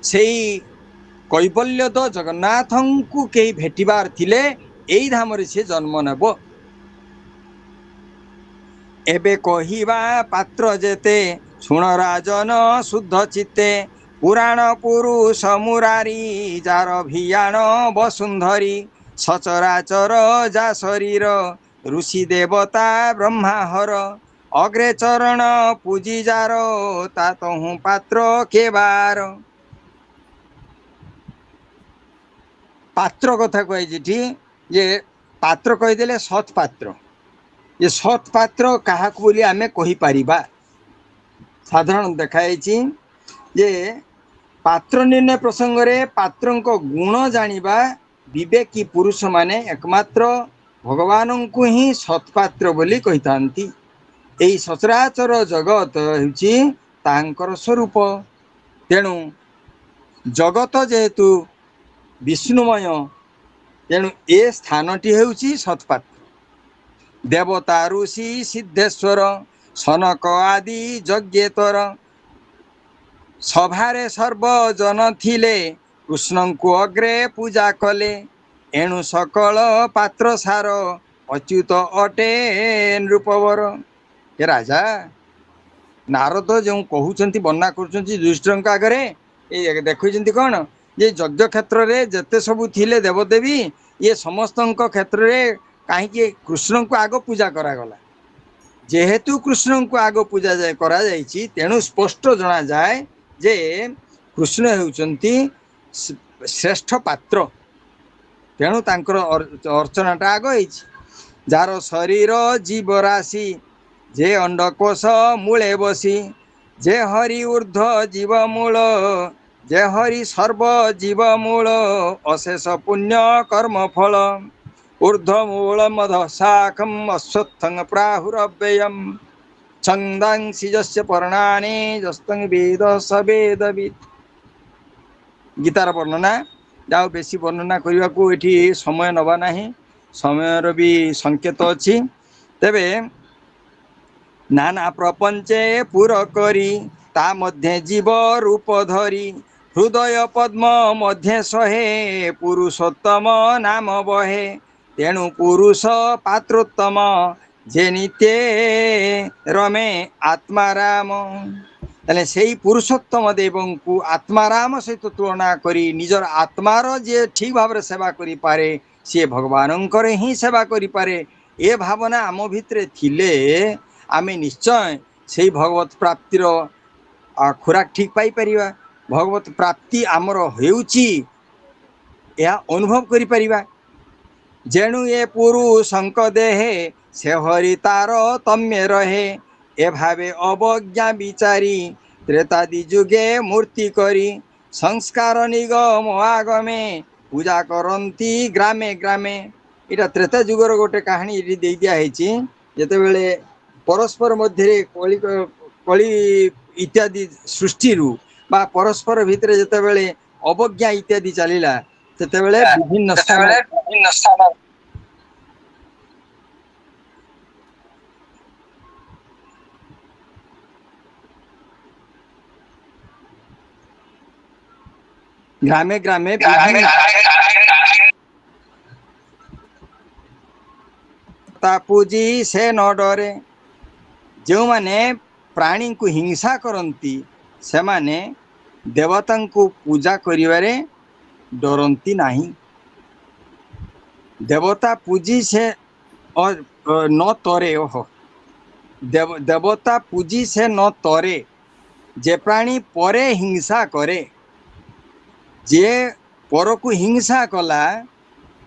सेई कैवल्य तो जगन्नाथ को कई भेटिबार थिले एई धाम रे से जन्म नेबो। एबे कहिबा पात्र जेते सुण राजन शुद्ध चित्ते पुराण पुरुष मुरारी जार भियान वसुंधरी सचराचर जा शरीर ऋषि देवता ब्रह्माहर अग्रे चरण पूजी जार तातहु पात्र केबार। पात्र कथा कही जे पात्र कहीदेले सत् पात्र ये सत् पात्र क्या बोली आमे कहि परिबा। साधारण देखाई जे पात्र निर्णय प्रसंग रे पात्र गुण जानिबा विवेकी पुरुष माने एकमात्र भगवान को ही सत्पात्र बोली कही थांती। एई सचराचर जगत होची तांकर स्वरूप। तेणु जगत जेहेतु विष्णुमय तेणु ए स्थानटी होची सत्पात्र। देवता ऋषि सिद्धेश्वर सनक आदि यज्ञेतर सभारे सर्वजन थिले कृष्ण को अग्रे पूजा कले एणु सकल पात्र सार अच्युत अटे नृपवर। हे राजा नारद जो कहउचंती वर्णना करुचंती युधिष्ठिरଙ୍କ आगरे ए देखुचंती कौन जे यज्ञ क्षेत्र रे जते सबु थिले देवदेवी ये समस्त क्षेत्र रे कहीं कृष्ण को आग पूजा करागला जेहेतु कृष्ण को आग पूजा जाए करा जायछि तेणु स्पष्ट जना जाए जे कृष्ण हेउचंती श्रेष्ठ पात्र तेणु तांकर अर्चनाटा आग होइछि जार शरीर जीव राशि जे अंडकोश मूले बसी जे हरि ऊर्ध्व जीव मूल जे हरि सर्व जीव मूल अशेष पुण्य कर्म फल ऊर्ध्वमूल मध शाखम अश्वत्थं प्राहुरव्ययम छंदांसि यस्य पर्णानि यस्तं वेद स वेदवित् गीतार वर्णना जाओ बेसी वर्णना करने को एठी समय नवा नाही समयर भी संकेत अछि तेबे नाना प्रपंचे पुर करी ता मध्य जीव रूप धरी हृदय पद्म मध्य सहे पुरुषोत्तम नाम बहे तेणु पुरुष पात्रोत्तम जे नित्य रमे आत्माराम ताले सेही पुरुषोत्तम देवं को आत्माराम सहित तुलना करी निजर आत्मार जे ठीक भाव सेवा करि पारे सी भगवानंकर ही सेवा करि पारे ए भावना आम भितरे थिले आमे निश्चय से भगवत प्राप्तिर खुराक ठीक पाई परिबा भगवत प्राप्ति आमर हेउची या अनुभव करि परिबा जेणु ए पुरुषंक देहे से हरि तार तम्य रहे ए भावे अवज्ञा विचारी त्रेतादि जुगे मूर्ति करी संस्कार निगम आगमे पूजा करती ग्रामे ग्रामे इटा त्रेता जुगर गोटे कहानी ये दे दिया जेते बेले परस्पर मध्य कली इत्यादि सृष्टि बा परस्पर भितर जेते बेले अवज्ञा इत्यादि चलिला सेते बेले विभिन्न स्थान ग्रामे ग्रामे पूजी से न डरे जो माने प्राणी को हिंसा करती से माने देवता को पूजा करिवारे डरती नहीं देवता पूजी से और न तरे ओहो देवता पूजी से न तरे जे प्राणी परे हिंसा करे जे पर को हिंसा कला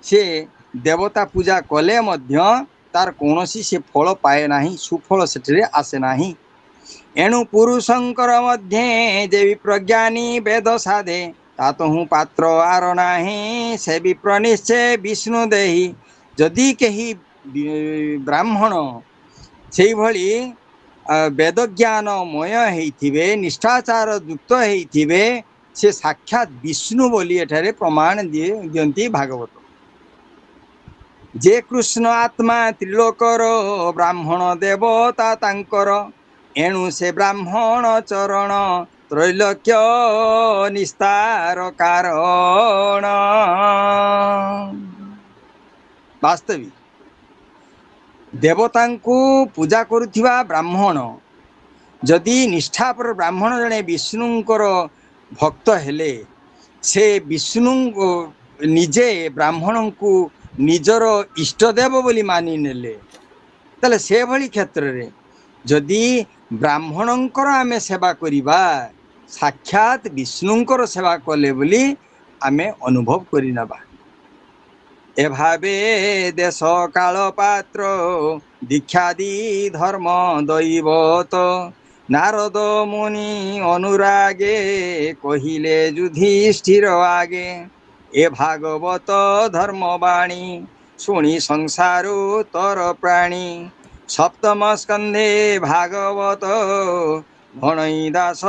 से देवता पूजा कले मध्य तार कौनसी से फल पाए नहीं सुफल से आसे नहीं एणु पुरुषंकर मध्य जे विप्रज्ञानी वेद साधे तात हूँ पात्र आर नाही से विप्र निश्चय विष्णु देही जदि कही ब्राह्मण से भली वेद ज्ञानमय होइथिबे निष्ठाचार युक्त होइथिबे से साक्षात विष्णु बोली एठारे प्रमाण दियंती भागवत जे कृष्ण आत्मा त्रिलोकर ब्राह्मण देवता तांकर एणु से ब्राह्मण चरण त्रैलोक्य निस्तार कारण वास्तविक देवता को पूजा करुथिबा ब्राह्मण जदि निष्ठापर ब्राह्मण जने विष्णुंकर भक्त हेले से विष्णु निजे ब्राह्मण को निजर इष्टदेव बोली मानि नेले ताले से भली क्षेत्र रे जदि ब्राह्मणंकर आमे सेवा करिबा साक्षात विष्णुंकर सेवा कले बोली आमे अनुभव करि नबा ए भावे देश काल पात्र दीक्षादि धर्म दैवत नारद मुनि अनुरागे कहिले युधिष्ठिर आगे ए भागवत धर्मवाणी शुणी संसारो तर प्राणी सप्तम स्कंधे भागवत भणई दास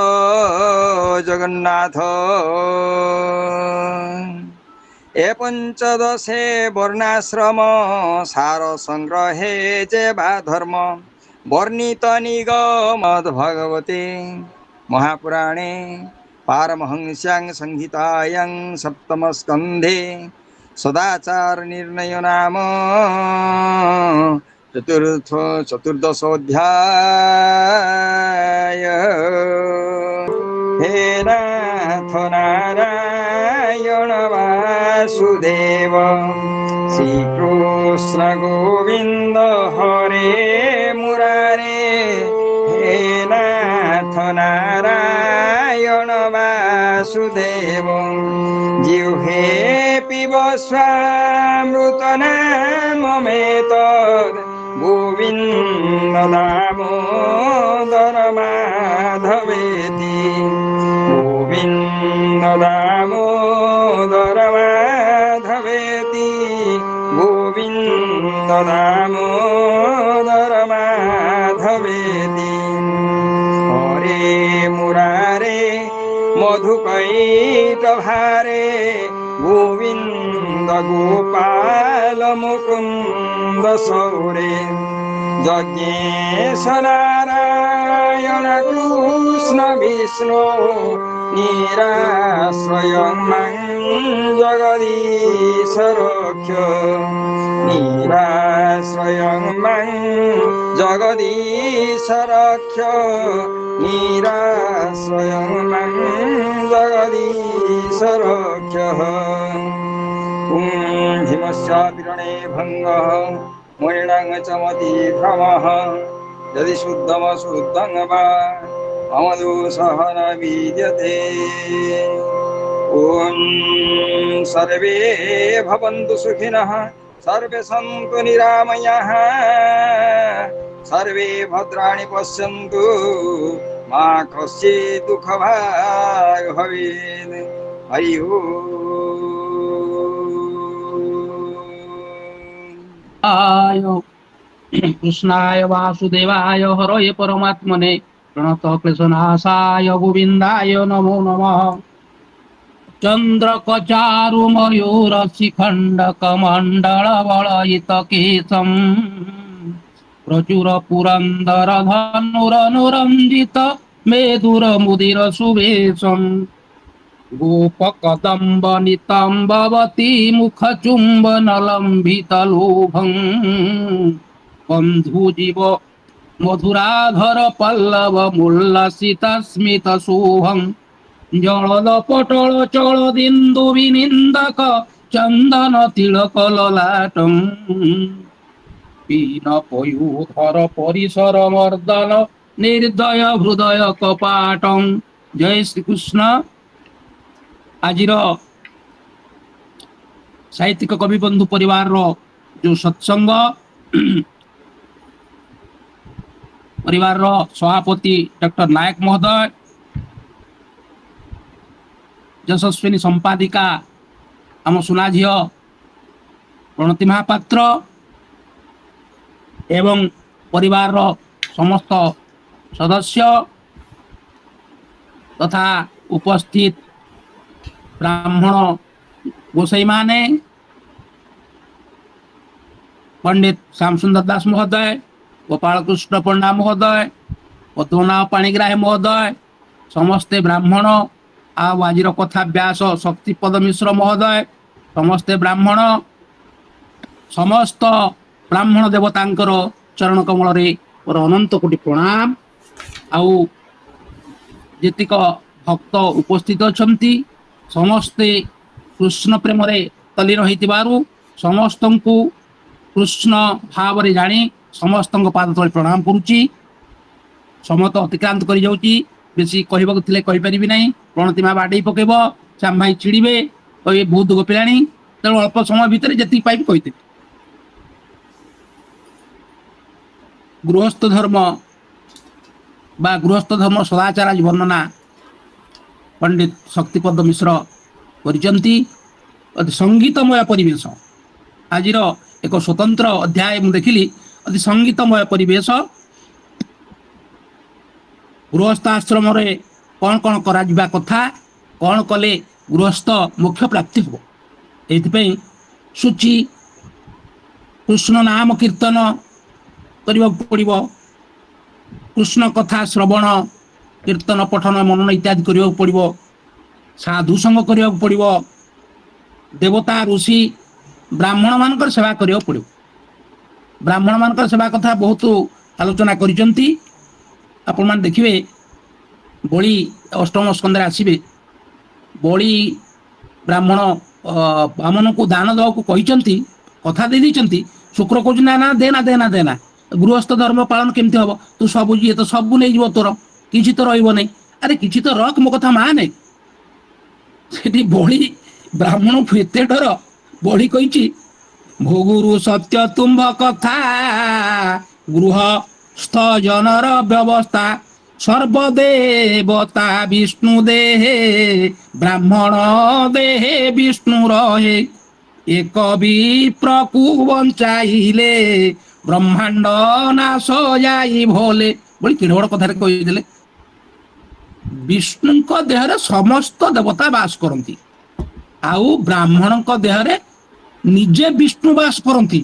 जगन्नाथ ए पंचदशे वर्णाश्रम सार संग्रहे जे बा धर्म वर्णित निगमद भगवते महापुराणे पारमहंस्यां संहितायां सप्तम स्कंधे सदाचार निर्णय नाम चतुर्दशोऽध्याय हे नाथ नारायण वासुदेव श्रीकृष्ण गोविंद हरे मुरारे हे नाथ नारायण वासुदेव जिह्वे पिब स्वामृत नाममेतद् गोविंद दामोदर माधवेति गोविंद दामोदर माधवेति गोविंद दामोदर माधवेति हरे मुरारे मधुकैटभारे गोविंद गोपाल मुकुंद सौरे यज्ञेश नारायण कृष्ण विष्णु निराश्रय जगदीश रक्ष निराश्रय जगदीश रक्ष निराश्रय जगदीश रक्ष कुंभिमस्यापिरणे भङ्गः मुनिणां चमति भ्रमः यदि शुद्धम शुद्धं वा मम दोषः न विद्यते ॐ सर्वे भवन्तु सुखिनः सर्वे सन्तु निरामयाः सर्वे भद्राणि पश्यन्तु मा कश्चित् दुःखभाग् भवेत् हरि ओम् कृष्णाय वासुदेवाय हरये परमात्मने प्रणतः क्लेशनाशाय गोविन्दाय नमो नमः चन्द्रकचारु मयूरशिखण्डकमण्डलवलयितकेशं प्रचुर पुरन्दर धनुरनुरञ्जित मेदुरमुदिर सुवेशम् गोपकदम्ब नितम्बवती मुखचुम्बनलम्बितलोभं बन्धुजीव मधुराधर पल्लव मुल्लसितस्मित शोभं जलदपटल चलदिन्दु विनिन्दक चन्दन तिलक ललाटं पीन पयूधर परिसर मर्दन निर्दय हृदय कपाटं। जय श्री कृष्ण। आज साहित्यिक कवि बंधु परिवार जो सत्संग परिवार सभापति डॉक्टर नायक महोदय, यशस्विनी संपादिका आम सुना झी प्रणति महापात्र एवं परिवार समस्त सदस्य तथा उपस्थित ब्राह्मण गोसाई माने, पंडित श्याम सुंदर दास महोदय, गोपाल कृष्ण पंडा महोदय, पद्मनाभ पाणिग्राही महोदय, समस्ते ब्राह्मण आज कथा व्यास शक्तिपद मिश्र महोदय, समस्ते ब्राह्मण समस्त ब्राह्मण देवतांकर चरण कमल रे और अनंत कोटि प्रणाम। आउ जेतिक भक्त उपस्थित अछंती समस्ते कृष्ण प्रेम रे तलीन होइतिबारु समस्तंकु कृष्ण भाव रे जानी समस्तंक पाद तले प्रणाम करूची। समत अतिक्रांत करि जाउची, बेसी कहबाक थिले कहि परिबि नै। प्रणति मा बाडै पकेब, श्याम भाई चिड़िबे, कहबे बहुत गोपिलाणी, तेणु अल्प समय भितर जति पाइबि कहिते। गृहस्थ धर्म बा गृहस्थ धर्म सदाचार आज वर्णना पंडित शक्तिपद मिश्र करिसंती। अति संगीतमय परिवेश आज एक स्वतंत्र अध्याय मु देखिली। अति संगीतमय परिवेश गृहस्थ आश्रम रे कौन कौन करा जिबा कथा, कौन कले गृहस्थ मोक्ष प्राप्ति हो, एथिपई सूची कृष्ण नाम कीर्तन करबा पड़िबो, कृष्ण कथा श्रवण कीर्तन पठन मनन इत्यादि करबा पड़िबो, साधु संग करबा पड़िबो, देवता ऋषि ब्राह्मण मानकर सेवा करबा पड़िबो। ब्राह्मण मानकर सेवा कथा बहुत आलोचना करिसंती। आपण मान देखिबे बळी अष्टम स्कंदरे आसीबे, बळी ବ୍ରାହ୍ମଣ ବାମନକୁ ଦାନ ଦେବାକୁ କହିଛନ୍ତି, କଥା ଦେଇ ଦେଇଛନ୍ତି। ଶୁକ୍ର କହୁଛି ନା ନା ଦେନା ଦେନା ଦେନା, ଗୃହସ୍ଥ ଧର୍ମ ପାଳନ କେମିତି ହବ? ତୁ ସବୁ ଇଏ ତ ସବୁ ନେଇଯିବ, ତୋର କିଛି ତ ରହିବ ନାହିଁ। ଆରେ କିଛି ତ ରଖ, ମୋ କଥା ମାନେ। ସେଠି ବଳି ବ୍ରାହ୍ମଣକୁ ଏତେ ଡର, ବଳି କହିଛି ଭୋଗୁରୁ ସତ୍ୟ ତୁମ୍ଭ କଥା, ଗୃହସ୍ଥ ଜନର ବ୍ୟବସ୍ଥା, ସର୍ବଦେବତା ବିଷ୍ଣୁ ଦେହେ, ବ୍ରାହ୍ମଣ ଦେହେ ବିଷ୍ଣୁ ରହେ, ଏକ ବିପ୍ରକୁ ବଞ୍ଚାଇଲେ, ବ୍ରହ୍ମାଣ୍ଡ ନାଶ ଯାଇ ଭୋଲେ। ବୋଲି କେଡେ ବଡ କଥାରେ କହିଦେଲେ। ବିଷ୍ଣୁଙ୍କ ଦେହରେ ସମସ୍ତ ଦେବତା ବାସ କରନ୍ତି, ଆଉ ବ୍ରାହ୍ମଣଙ୍କ ଦେହରେ ନିଜେ ବିଷ୍ଣୁ ବାସ କରନ୍ତି।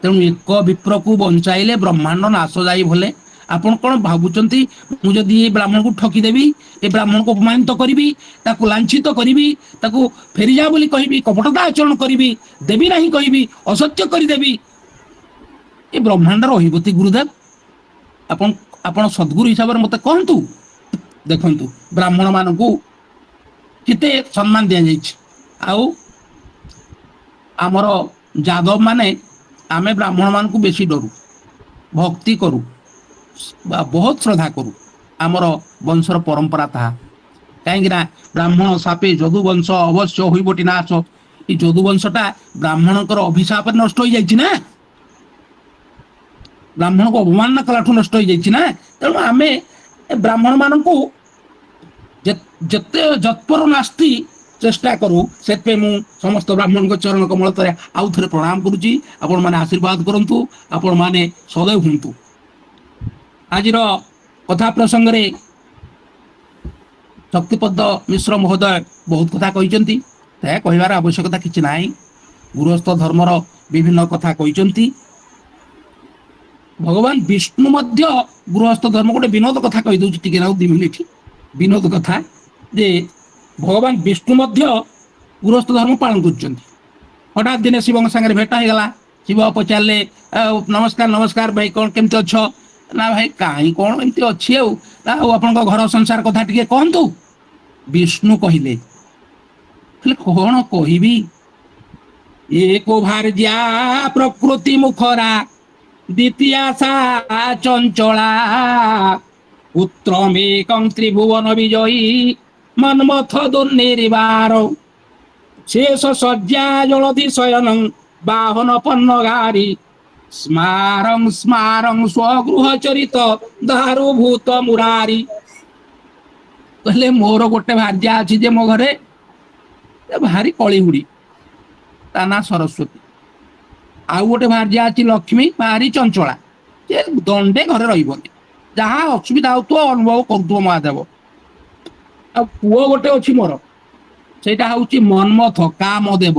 ତେଣୁ ଏକ ବିପ୍ରକୁ ବଞ୍ଚାଇଲେ ବ୍ରହ୍ମାଣ୍ଡ ନାଶ ଯାଇ ଭଲେ। ଆପଣ କଣ ଭାବୁଛନ୍ତି, ମୁଁ ଯଦି ଏ ବ୍ରାହ୍ମଣକୁ ଠକିଦେବି, ଏ ବ୍ରାହ୍ମଣକୁ ଅପମାନିତ କରିବି, ତାକୁ ଲାଞ୍ଛିତ କରିବି, ତାକୁ ଫେରିଯା ବୋଲି କହିବି, କପଟତା ଆଚରଣ କରିବି, ଦେବି ନାହିଁ କହିବି, ଅସତ୍ୟ କରିଦେବି, ଏ ବ୍ରହ୍ମାଣ୍ଡ ରହିବତି ଗୁରୁଦେବ? ଆପଣ ଆପଣ ସଦ୍ଗୁରୁ ହିସାବରେ ମତେ କହନ୍ତୁ। ଦେଖନ୍ତୁ ବ୍ରାହ୍ମଣ ମାନଙ୍କୁ କେତେ ସମ୍ମାନ ଦିଆଯାଇଛି। ଆଉ ଆମର ଯାଦବ ମାନେ, ଆମେ ବ୍ରାହ୍ମଣ ମାନଙ୍କୁ ବେଶୀ ଡରୁ, ଭକ୍ତି କରୁ, ବହୁତ ଶ୍ରଦ୍ଧା କରୁ। ଆମର ବଂଶର ପରମ୍ପରା ତାହା। କାହିଁକି ନା ବ୍ରାହ୍ମଣ ସାପେ ଯଦୁ ବଂଶ ଅବଶ୍ୟ ହୋଇବଟି ନାଶ। এই ଯଦୁ ବଂଶଟା ବ୍ରାହ୍ମଣଙ୍କର ଅଭିଶାପରେ ନଷ୍ଟ ହେଇଯାଇଛି ନା, ବ୍ରାହ୍ମଣକୁ ଅବମାନନା କଲାଠୁ ନଷ୍ଟ ହେଇଯାଇଛି ନା। ତେଣୁ ଆମେ ବ୍ରାହ୍ମଣ ମାନଙ୍କୁ ଯେତେ ଯତ୍ପର ନାସ୍ତି ଚେଷ୍ଟା କରୁ। ସେଥିପାଇଁ ମୁଁ ସମସ୍ତ ବ୍ରାହ୍ମଣଙ୍କ ଚରଣ କମଳ ତଳେ ଆଉ ଥରେ ପ୍ରଣାମ କରୁଛି। ଆପଣମାନେ ଆଶୀର୍ବାଦ କରନ୍ତୁ, ଆପଣମାନେ ସଦୟ ହୁଅନ୍ତୁ। ଆଜିର କଥା ପ୍ରସଙ୍ଗରେ ଶକ୍ତିପଦ ମିଶ୍ର ମହୋଦୟ ବହୁତ କଥା କହିଛନ୍ତି, ତାହା କହିବାର ଆବଶ୍ୟକତା କିଛି ନାହିଁ। ଗୃହସ୍ଥ ଧର୍ମର ବିଭିନ୍ନ କଥା କହିଛନ୍ତି। ଭଗବାନ ବିଷ୍ଣୁ ମଧ୍ୟ ଗୃହସ୍ଥ ଧର୍ମ, ଗୋଟେ ବିନୋଦ କଥା କହିଦଉଛି ଟିକେ ନାକୁ 2 ମିନିଟ ବିନୋଦ କଥା, ଯେ ଭଗବାନ ବିଷ୍ଣୁ ମଧ୍ୟ ଗୃହସ୍ଥ ଧର୍ମ ପାଳନ କରୁଛନ୍ତି। ହଠାତ୍ ଦିନେ ଶିବଙ୍କ ସାଙ୍ଗରେ ଭେଟ ହେଇଗଲା। ଶିବ ପଚାରିଲେ, ନମସ୍କାର ନମସ୍କାର ଭାଇ, କଣ କେମିତି ଅଛ? ନା ଭାଇ କାହିଁ କଣ ଏମିତି ଅଛି, ଆଉ ଆପଣଙ୍କ ଘର ସଂସାର କଥା ଟିକେ କହନ୍ତୁ। ବିଷ୍ଣୁ କହିଲେ, କଣ କହିବି, ଏକ ଭାର୍ଯ୍ୟା ପ୍ରକୃତି ମୁଖରା, ଦ୍ୱିତୀୟା ସା ଚଞ୍ଚଳା, ପୁତ୍ରମେକଂ ତ୍ରିଭୁବନ ବିଜୟୀ, ମନ୍ମଥ ଦୁର୍ନିର୍ବାର, ଶେଷ ଶଯ୍ୟା ଜଳଧି ଶୟନଂ ବାହନ ପନ୍ନଗାରୀ, ସ୍ମାରଂ ସ୍ମାରଂ ସ୍ୱଗୃହ ଚରିତ ଦାରୁ ଭୂତ ମୁରାରୀ। କହିଲେ ମୋର ଗୋଟେ ଭାର୍ଯ୍ୟା ଅଛି ଯେ ମୋ ଘରେ, ଭାରି କଳିହୁଡି, ତା ନାଁ ସରସ୍ୱତୀ। ଆଉ ଗୋଟେ ଭାର୍ଯ୍ୟା ଅଛି ଲକ୍ଷ୍ମୀ, ଭାରି ଚଞ୍ଚଳା, ସେ ଦଣ୍ଡେ ଘରେ ରହିବନି, ଯାହା ଅସୁବିଧା ହଉଥିବ ଅନୁଭବ କରୁଥିବ ମହାଦେବ। ଆଉ ପୁଅ ଗୋଟେ ଅଛି ମୋର, ସେଇଟା ହଉଛି ମନ୍ମଥ, କାମଦେବ।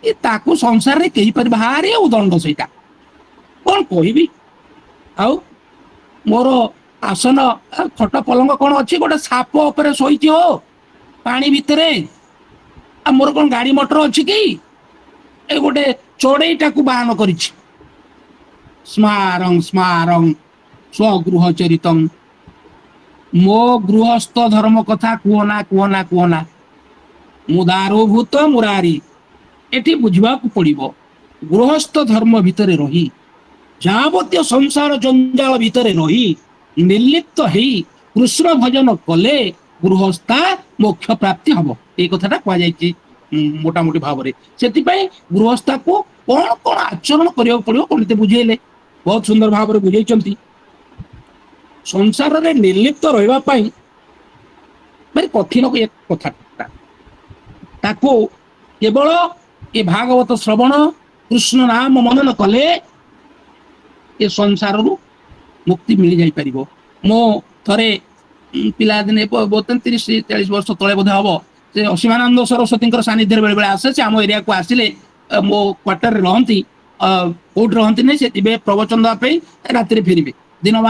ଏ ତାକୁ ସଂସାରରେ କେହି ପାରି, ଭାରି ଆଉ ଦଣ୍ଡ ସେଇଟା, କଣ କହିବି। ଆଉ ମୋର ଆସନ ଖଟ ପଲଙ୍କ କଣ ଅଛି, ଗୋଟେ ସାପ ଉପରେ ଶୋଇଛି ହୋ ପାଣି ଭିତରେ। ଆଉ ମୋର କଣ ଗାଡି ମଟର ଅଛି କି, ଏ ଗୋଟେ ଚଢେଇଟାକୁ ବାହନ କରିଛି। ସ୍ମାରଂ ସ୍ମାରଂ ସ୍ୱଗୃହ ଚରିତଂ। ମୋ ଗୃହସ୍ଥ ଧର୍ମ କଥା କୁହନା କୁହନା କୁହନା, ମୁଁ ଦାରୁଭୂତ ମୁରାରୀ। ଏଠି ବୁଝିବାକୁ ପଡିବ, ଗୃହସ୍ଥ ଧର୍ମ ଭିତରେ ରହି, ଯାବତୀୟ ସଂସାର ଜଞ୍ଜାଳ ଭିତରେ ରହି, ନିର୍ଲିପ୍ତ ହେଇ କୃଷ୍ଣ ଭଜନ କଲେ ଗୃହସ୍ଥା ମୋକ୍ଷ ପ୍ରାପ୍ତି ହବ। ଏଇ କଥାଟା କୁହାଯାଇଛି ମୋଟାମୋଟି ଭାବରେ। ସେଥିପାଇଁ ଗୃହସ୍ଥାକୁ କଣ କଣ ଆଚରଣ କରିବାକୁ ପଡିବ ପଣ୍ଡିତ ବୁଝେଇଲେ, ବହୁତ ସୁନ୍ଦର ଭାବରେ ବୁଝେଇଛନ୍ତି। ସଂସାରରେ ନିର୍ଲିପ୍ତ ରହିବା ପାଇଁ ଭାରି କଠିନ ଏ କଥାଟା, ତାକୁ କେବଳ ଏ ଭାଗବତ ଶ୍ରବଣ, କୃଷ୍ଣ ନାମ ମନନ କଲେ ଏ ସଂସାରରୁ ମୁକ୍ତି ମିଳିଯାଇପାରିବ। ମୁଁ ଥରେ ପିଲାଦିନେ 33-40 ବର୍ଷ ତଳେ ବୋଧେ ହବ, ସେ ଅସୀମାନନ୍ଦ ସରସ୍ୱତୀଙ୍କର ସାନ୍ନିଧ୍ୟରେ ବେଳେ ବେଳେ ଆସେ। ସେ ଆମ ଏରିଆକୁ ଆସିଲେ ମୋ କ୍ୱାର୍ଟରରେ ରହନ୍ତି, କୋଉଠି ରହନ୍ତି ନାହିଁ, ସେ ଯିବେ ପ୍ରବଚନ ଦେବା ପାଇଁ, ରାତିରେ ଫେରିବେ। ଦିନମାନ